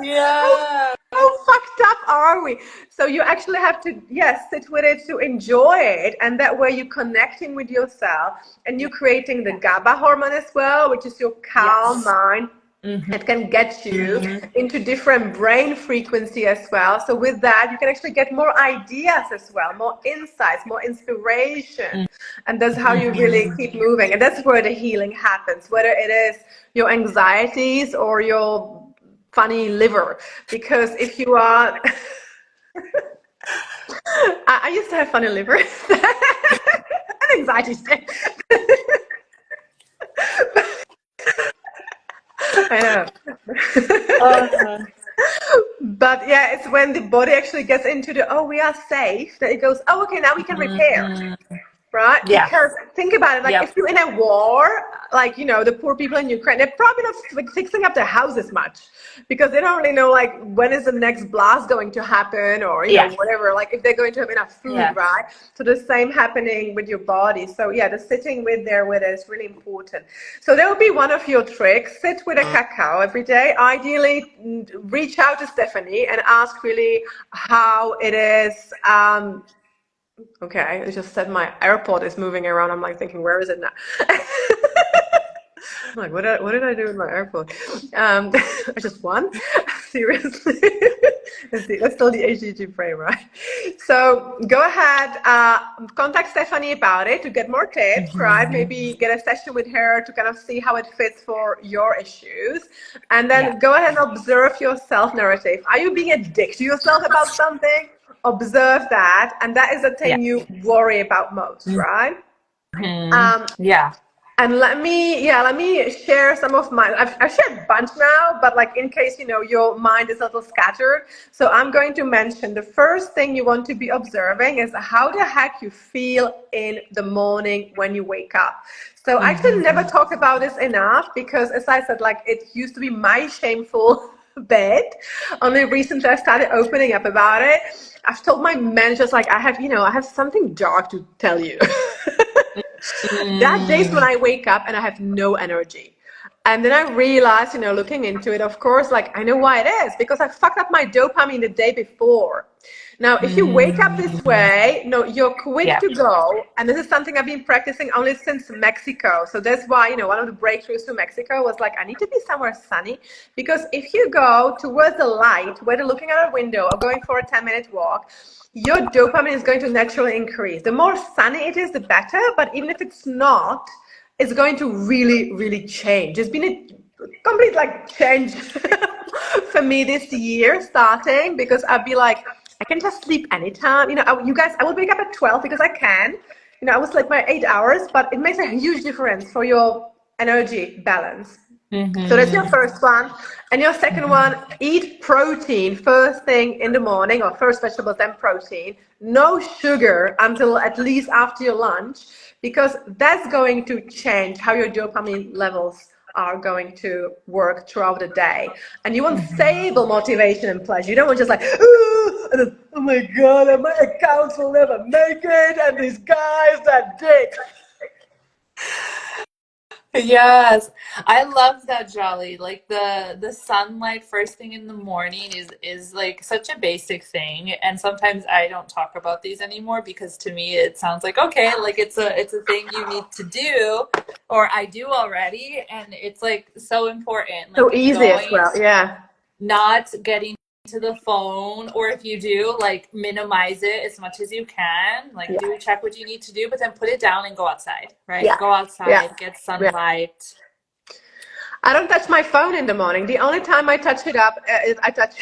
Yeah. How fucked up are we? So you actually have to, yes, sit with it to enjoy it, and that way you're connecting with yourself, and you're creating the GABA hormone as well, which is your calm Yes. mind. Mm-hmm. It can get you Mm-hmm. into different brain frequency as well. So with that, you can actually get more ideas as well, more insights, more inspiration. And that's how you really keep moving. And that's where the healing happens, whether it is your anxieties or your funny liver. Because if you are, I used to have funny liver and anxiety. I know. Uh, But yeah, it's when the body actually gets into the, oh, we are safe, that it goes, oh, okay, now we can repair. mm-hmm. Right? Yeah. Because think about it, like Yep. if you're in a war, like, the poor people in Ukraine, they're probably not like fixing up their houses much, because they don't really know like when is the next blast going to happen, or, Yeah. whatever, like if they're going to have enough food, Yeah. right? So the same happening with your body. So yeah, the sitting with it is really important. So that would be one of your tricks. Sit with a cacao every day. Ideally, reach out to Stephanie and ask really how it is. Okay, I just said my AirPod is moving around. I'm like thinking, where is it now? I'm like, what did I do with my AirPod? I just won? Seriously? That's still the HGG frame, right? So go ahead, contact Stephanie about it to get more tips, right? Mhm. Maybe get a session with her to kind of see how it fits for your issues. And Yeah. then go ahead and observe your self-narrative. Are you being a dick to yourself about something? Observe that. And that is the Yeah. thing you worry about most, right? Mhm. Um, Yeah. and let me share some of mine. I've shared a bunch now, but like in case, your mind is a little scattered. So I'm going to mention the first thing you want to be observing is how the heck you feel in the morning when you wake up. So I actually never Mhm. talk about this enough because as I said, like it used to be my shameful bit. Only recently I started opening up about it. I've told my managers like I have something dark to tell you. That days when Mm. I wake up and I have no energy. And then I realized, looking into it, of course, like I know why it is because I fucked up my dopamine the day before. Now, if you wake up this Mm. way, no, you're quick Yeah. to go. And this is something I've been practicing only since Mexico. So that's why, one of the breakthroughs to Mexico was like, I need to be somewhere sunny because if you go towards the light, whether looking out a window or going for a 10-minute walk, your dopamine is going to naturally increase. The more sunny it is, the better. But even if it's not, it's going to really, really change. It's been a complete like change for me this year starting because I'd be like, I can just sleep anytime. You guys, I will wake up at 12 because I can. I will sleep my 8 hours, but it makes a huge difference for your energy balance. So that's your Mhm. first one. And your second Mhm. one, eat protein first thing in the morning or first vegetables, then protein. No sugar until at least after your lunch, because that's going to change how your dopamine levels are going to work throughout the day. And you want Mhm. stable motivation and pleasure. You don't want just like, oh my God, my accounts will never make it, and these guys, that dicks. Yes, I love that, Jolly. Like the sunlight first thing in the morning is like such a basic thing, and sometimes I don't talk about these anymore because to me it sounds like okay, like it's a thing you need to do, or I do already, and it's like so important, So like easy as going, well, yeah. not getting to the phone, or if you do, like minimize it as much as you can, like Yeah. do check what you need to do, but then put it down and go outside, right? Yeah. Go Yeah. outside, get Yeah. sunlight. I don't touch my phone in the morning. The only time I touch it up, I touch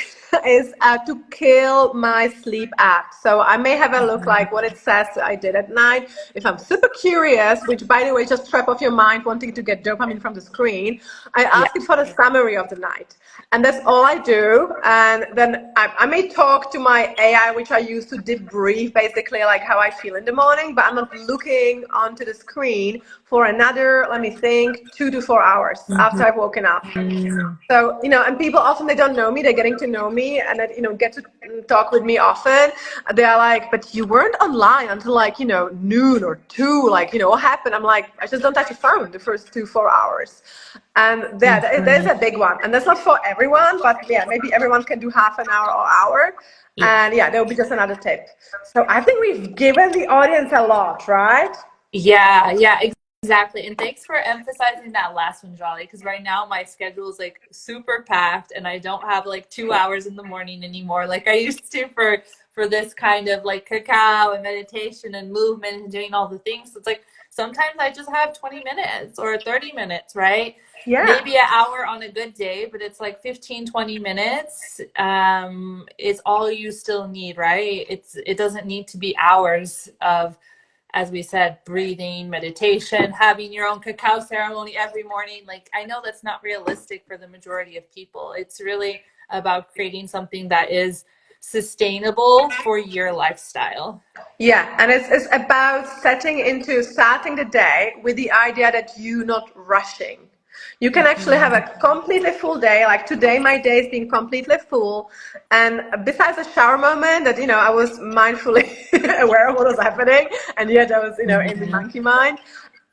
is to kill my sleep app. So I may have a look like what it says I did at night. If I'm super curious, which by the way, just trap off your mind wanting to get dopamine from the screen, I Yeah. ask it for the summary of the night. And that's all I do. And then I may talk to my AI, which I use to debrief basically like how I feel in the morning, but I'm not looking onto the screen for another, let me think, 2 to 4 hours after I've woken up. Mhm. So, and people often, they don't know me, they're getting to know me and then, get to talk with me often. They're like, but you weren't online until like, noon or 2, like, what happened? I'm like, I just don't touch the phone the first 2, 4 hours. And yeah, that is Mhm. a big one. And that's not for everyone, but yeah, maybe everyone can do half an hour or hour. Yeah. And yeah, that will be just another tip. So I think we've given the audience a lot, right? Yeah, yeah, exactly. And thanks for emphasizing that last one, Jolly, because right now my schedule is like super packed and I don't have like 2 hours in the morning anymore like I used to for this kind of like cacao and meditation and movement and doing all the things. So it's like sometimes I just have 20 minutes or 30 minutes, right? Yeah. Maybe an hour on a good day, but it's like 15, 20 minutes is all you still need, right? It doesn't need to be hours of, as we said, breathing, meditation, having your own cacao ceremony every morning. Like, I know that's not realistic for the majority of people. It's really about creating something that is sustainable for your lifestyle. Yeah, and it's about starting the day with the idea that you're not rushing. You can actually have a Mhm. completely full day. Like today, my day is being completely full. And besides the shower moment that, I was mindfully aware of what was happening, and yet I was, in the Mhm. monkey mind.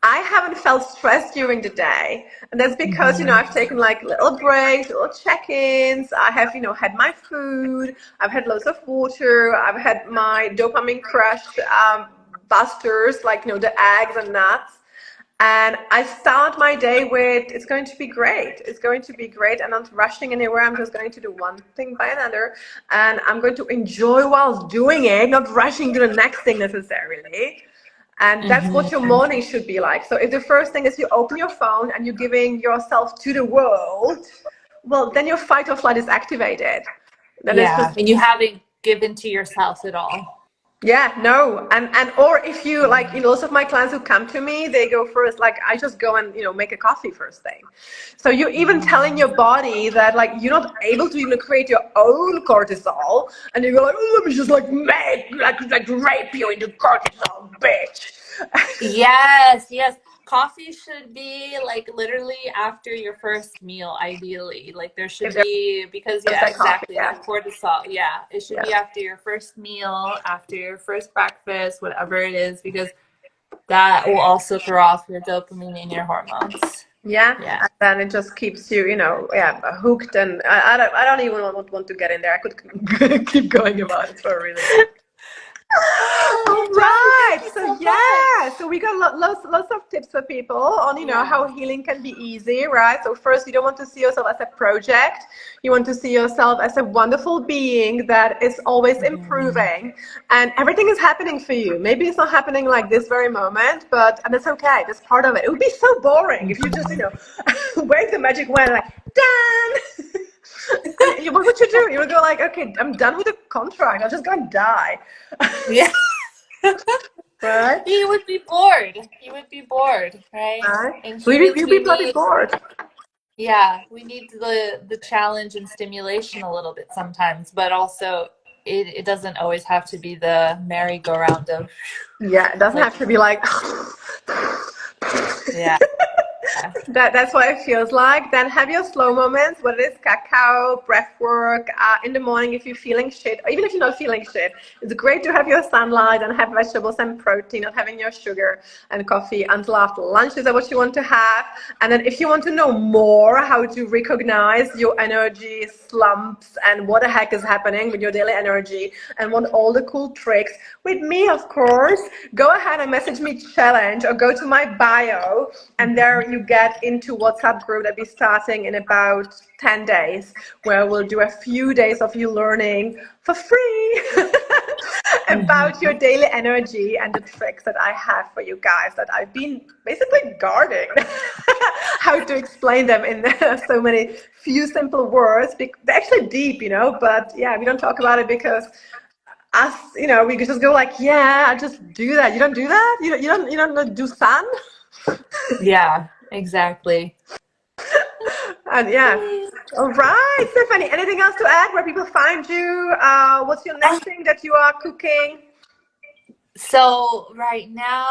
I haven't felt stressed during the day. And that's because, Mhm. I've taken like little breaks, little check-ins. I have, had my food. I've had loads of water. I've had my dopamine crush busters, like, the eggs and nuts. And I start my day with, it's going to be great. It's going to be great. I'm not rushing anywhere. I'm just going to do one thing by another. And I'm going to enjoy whilst doing it, not rushing to the next thing necessarily. And that's what your Mm-hmm. morning should be like. So if the first thing is you open your phone and you're giving yourself to the world, well, then your fight or flight is activated. Then it's Yeah, just, and you haven't given to yourself at all. yeah, no. And or if you like, lots of my clients who come to me, they go first, like I just go and, make a coffee first thing. So you're even telling your body that like you're not able to even create your own cortisol, and you go like, oh, let me just like make like rape you into cortisol, bitch. Yes, yes. Coffee should be like literally after your first meal, ideally. Like there should If there's be, because just yeah, that coffee, exactly. yeah. That cortisol. Yeah, it should Yeah. be after your first meal, after your first breakfast, whatever it is, because that will also throw off your dopamine and your hormones. Yeah, Yeah. and then it just keeps you, yeah, hooked. And I don't even want to get in there. I could keep going about it for a really long. Oh, All Djali, thank right. you So so yeah, much. so we got lots of tips for people on Yeah. how healing can be easy, right? So first, you don't want to see yourself as a project. You want to see yourself as a wonderful being that is always Mhm. improving, and everything is happening for you. Maybe it's not happening like this very moment, and it's okay. That's part of it. It would be so boring if you just Mhm. wave the magic wand like done. And what would you do? You would go like, okay, I'm done with the contract. I'll just go and die. Yeah. Right? You would be bored. You would be bored, right? Right? And We'd humans, be, we we'd be bloody need, bored. yeah, we need the challenge and stimulation a little bit sometimes, but also it doesn't always have to be the merry-go-round of Yeah, it doesn't like, have to be like yeah. that's what it feels like. Then have your slow moments, whether it's cacao, breath work, in the morning if you're feeling shit, or even if you're not feeling shit. It's great to have your sunlight and have vegetables and protein, not having your sugar and coffee until after lunch. Is that what you want to have? And then if you want to know more how to recognize your energy slumps and what the heck is happening with your daily energy and want all the cool tricks with me, of course, go ahead and message me challenge or go to my bio, and there you get into WhatsApp group that be starting in about 10 days, where we'll do a few days of you learning for free about your Mhm. daily energy and the tricks that I have for you guys that I've been basically guarding. How to explain them in so many few simple words. They're actually deep, but yeah, we don't talk about it because us, we could just go like, yeah, I just do that. You don't do that? You don't do sun? Yeah, exactly. And yeah. All right, Stephanie, anything else to add? Where people find you? What's your next thing that you are cooking? So right now,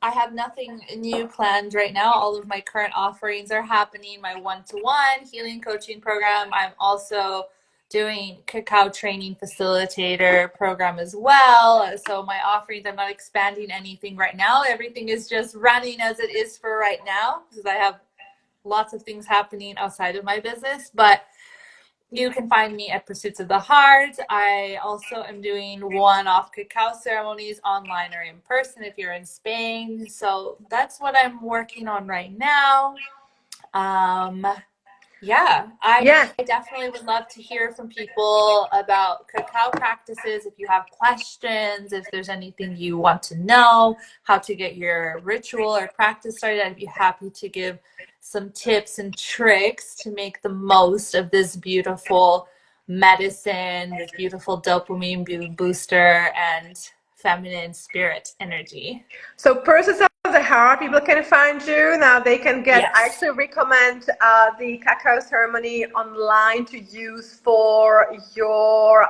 I have nothing new planned right now. All of my current offerings are happening. My one-to-one healing coaching program. I'm also doing cacao training facilitator program as well. So my offerings, I'm not expanding anything right now. Everything is just running as it is for right now because I have lots of things happening outside of my business. But you can find me at Pursuits of the Heart. I also am doing one-off cacao ceremonies online or in person if you're in Spain. So that's what I'm working on right now. Um, yeah, I Yeah. definitely would love to hear from people about cacao practices. If you have questions, if there's anything you want to know, how to get your ritual or practice started, I'd be happy to give some tips and tricks to make the most of this beautiful medicine, this beautiful dopamine booster and feminine spirit energy. So Purses of the Heart, people can find you. Now they can get, I Yes. actually recommend the cacao ceremony online to use for your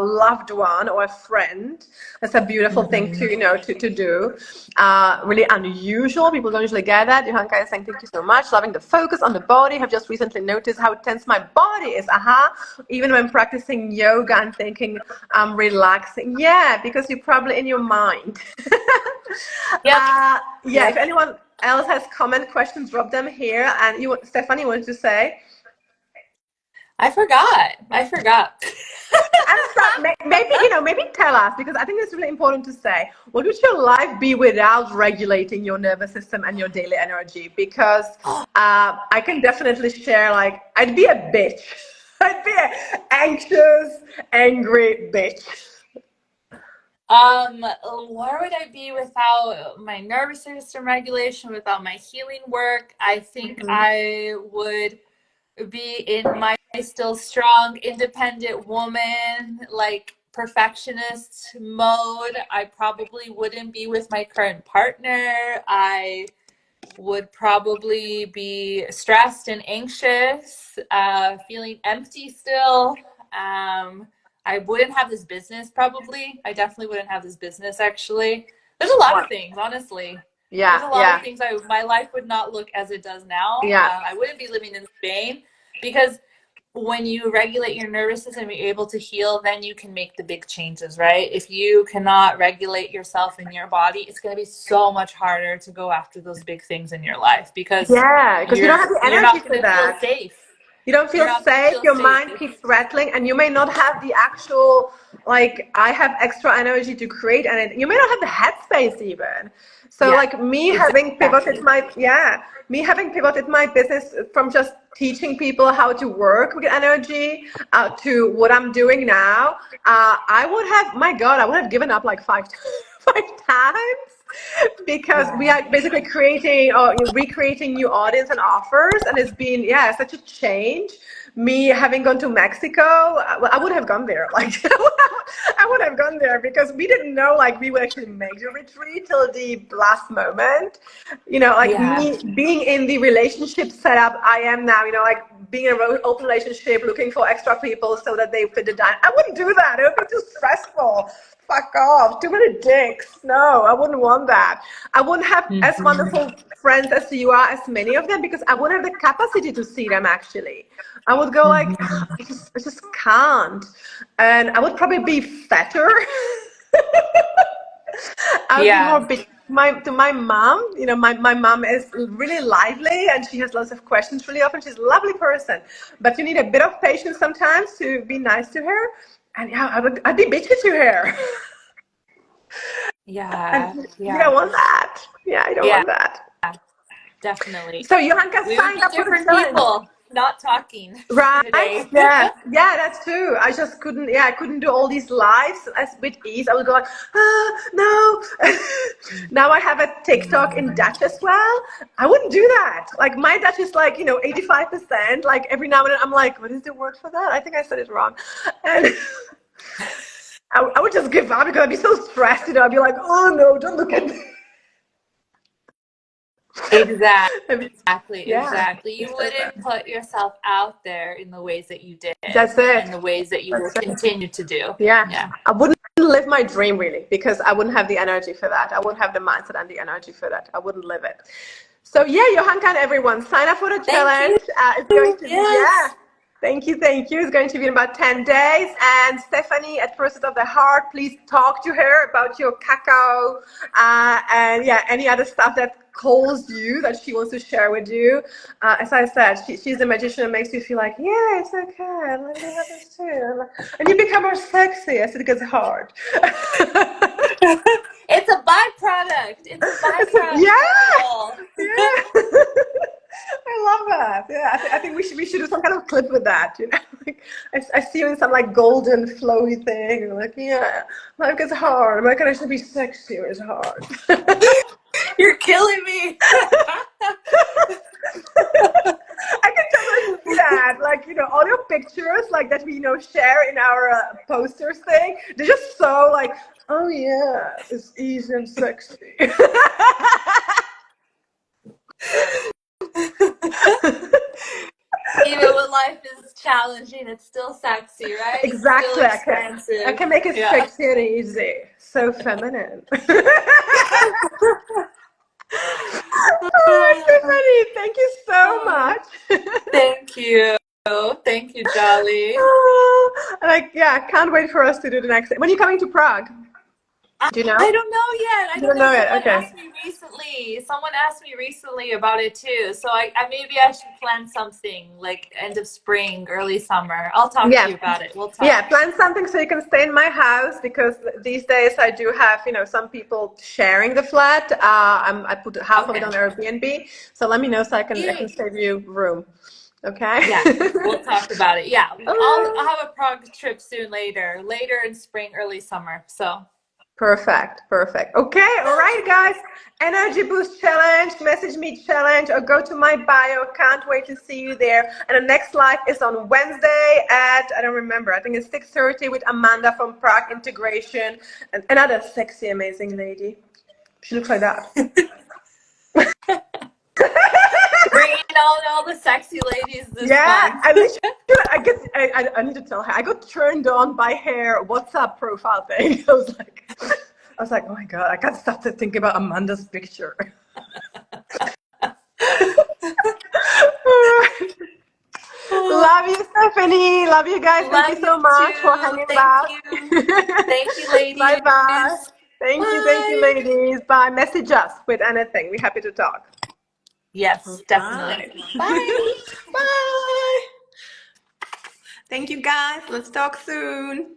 loved one or a friend. That's a beautiful thing Mm-hmm. to, to do. Really unusual. People don't usually get that. Johanka is saying, thank you so much. Loving the focus on the body. Have just recently noticed how tense my body is. Even when practicing yoga, I'm thinking I'm relaxing. Yeah, because you're probably in your mind. Yep. Yeah, if Yep. anyone else has comment questions, drop them here. And Stephanie, wanted to say? I forgot. I forgot. I'm sorry. Maybe, maybe tell us, because I think it's really important to say, what would your life be without regulating your nervous system and your daily energy? Because I can definitely share, like, I'd be a bitch. I'd be an anxious, angry bitch. Where would I be without my nervous system regulation, without my healing work? I think I would be in my still strong, independent woman, like perfectionist mode. I probably wouldn't be with my current partner. I would probably be stressed and anxious, feeling empty still. I wouldn't have this business probably. I definitely wouldn't have this business actually. There's a lot of things, honestly. There's Yeah, a lot of yeah, things my life would not look as it does now. yeah. I wouldn't be living in Spain because when you regulate your nervous system, you're able to heal, then you can make the big changes, right? If you cannot regulate yourself in your body, it's going to be so much harder to go after those big things in your life because Yeah, because you don't have the you're energy not for going to feel that. safe. You don't You're feel not going to safe. feel Your safe. mind keeps rattling, and you may not have the actual, like, I have extra energy to create, and you may not have the headspace even. So, Yeah, like, me having pivoted exactly. my business from just teaching people how to work with energy to what I'm doing now, I would have, my God, I would have given up like five times, because we Yeah. are basically creating or recreating new audience and offers, and it's been, yeah, such a change. Me having gone to Mexico, I would have gone there, like, I would have gone there, because we didn't know, like, we would actually make the retreat till the last moment. Like, Yeah. me being in the relationship setup I am now, like, being in an open relationship, looking for extra people so that they fit the dime. I wouldn't do that. It would be too stressful. Fuck off. Too many dicks. No, I wouldn't want that. I wouldn't have as Mhm. wonderful friends as you are, as many of them, because I wouldn't have the capacity to see them actually. I would go like, Mhm. I just can't. And I would probably be fatter. I would be more Yeah. big. To my mom, my mom is really lively, and she has lots of questions really often. She's a lovely person, but you need a bit of patience sometimes to be nice to her. And yeah, I'd be bitchy to her. And Yeah. you Yeah. don't want that. Yeah, I don't Yeah. want that. Definitely. So Johanka We would signed be up for the different challenge. people, not talking Right? today. Yeah. Yeah, that's true. I just couldn't, yeah, I couldn't do all these lives as with ease. I would go like, no. Now I have a TikTok in Dutch as well. I wouldn't do that. Like, my Dutch is like, 85%. Like, every now and then I'm like, what is the word for that? I think I said it wrong. And I would just give up, because I'd be so stressed, I'd be like, oh no, don't look at me. Exactly, Yeah, exactly. You wouldn't put yourself out there in the ways that you did that's it. and the ways that you will That's it. continue to do. Yeah, Yeah. I wouldn't live my dream really, because I wouldn't have the energy for that. I wouldn't have the mindset and the energy for that. I wouldn't live it. So yeah, Johanka and everyone, sign up for the Thank you. challenge. It's going to be, yeah. Yes. Thank you, thank you. It's going to be in about 10 days. And Stephanie, at Process of the Heart, please talk to her about your cacao and yeah, any other stuff that calls you, that she wants to share with you. As I said, she's a magician and makes you feel like, yeah, it's okay. Let me have this too. And you become more sexy as it gets hard. It's a byproduct. It's a byproduct of it Yeah, all. yeah. I love that. Yeah, I think we should do some kind of clip with that. Like, I see you in some like golden flowy thing, and like, yeah, life gets hard. Why can't I just be sexy when it's hard? You're killing me. I can totally see that. Like, all your pictures, like, that we, share in our posters thing, they're just so like, oh yeah, it's easy and sexy. Even when life is challenging, it's still sexy, right? It's still Exactly. I can expansive. make it Yeah. sexy and easy. So feminine. Oh, Stephanie, thank you so much. Thank you. Thank you, Jolly. Oh, like, yeah, can't wait for us to do the next. When are you coming to Prague? Do you know? I don't know yet. I You don't don't know. know it. Okay. Someone asked me recently about it too. So I maybe I should plan something like end of spring, early summer. I'll talk to Yeah. you about it. We'll Yeah, talk. plan something so you can stay in my house because these days I do have, some people sharing the flat. I put half of it Okay. on Airbnb. So let me know so I can Yay. save you room. Okay? Yeah, we'll talk about it. Yeah, I'll Oh, have a Prague trip soon later in spring, early summer. So perfect. Perfect. Okay. All right, guys. Energy Boost Challenge, message me challenge, or go to my bio. Can't wait to see you there. And the next live is on Wednesday at, I don't remember, I think it's 6:30 with Amanda from Prague Integration. And another sexy, amazing lady. She looks like that. bringing all the sexy ladies this Yeah, month. I literally, I need to tell her. I got turned on by her WhatsApp profile thing. I was like, oh my God, I can't stop to think about Amanda's picture. Love you, Stephanie. Love you guys. Thank you Love you so much for too. hanging Thank out. you. Thank you, Bye ladies. bye. Thank you, Bye. ladies. Bye. Message us with anything. We're happy to talk. All Yes, definitely. right. Bye. Bye. Thank you, guys. Let's talk soon.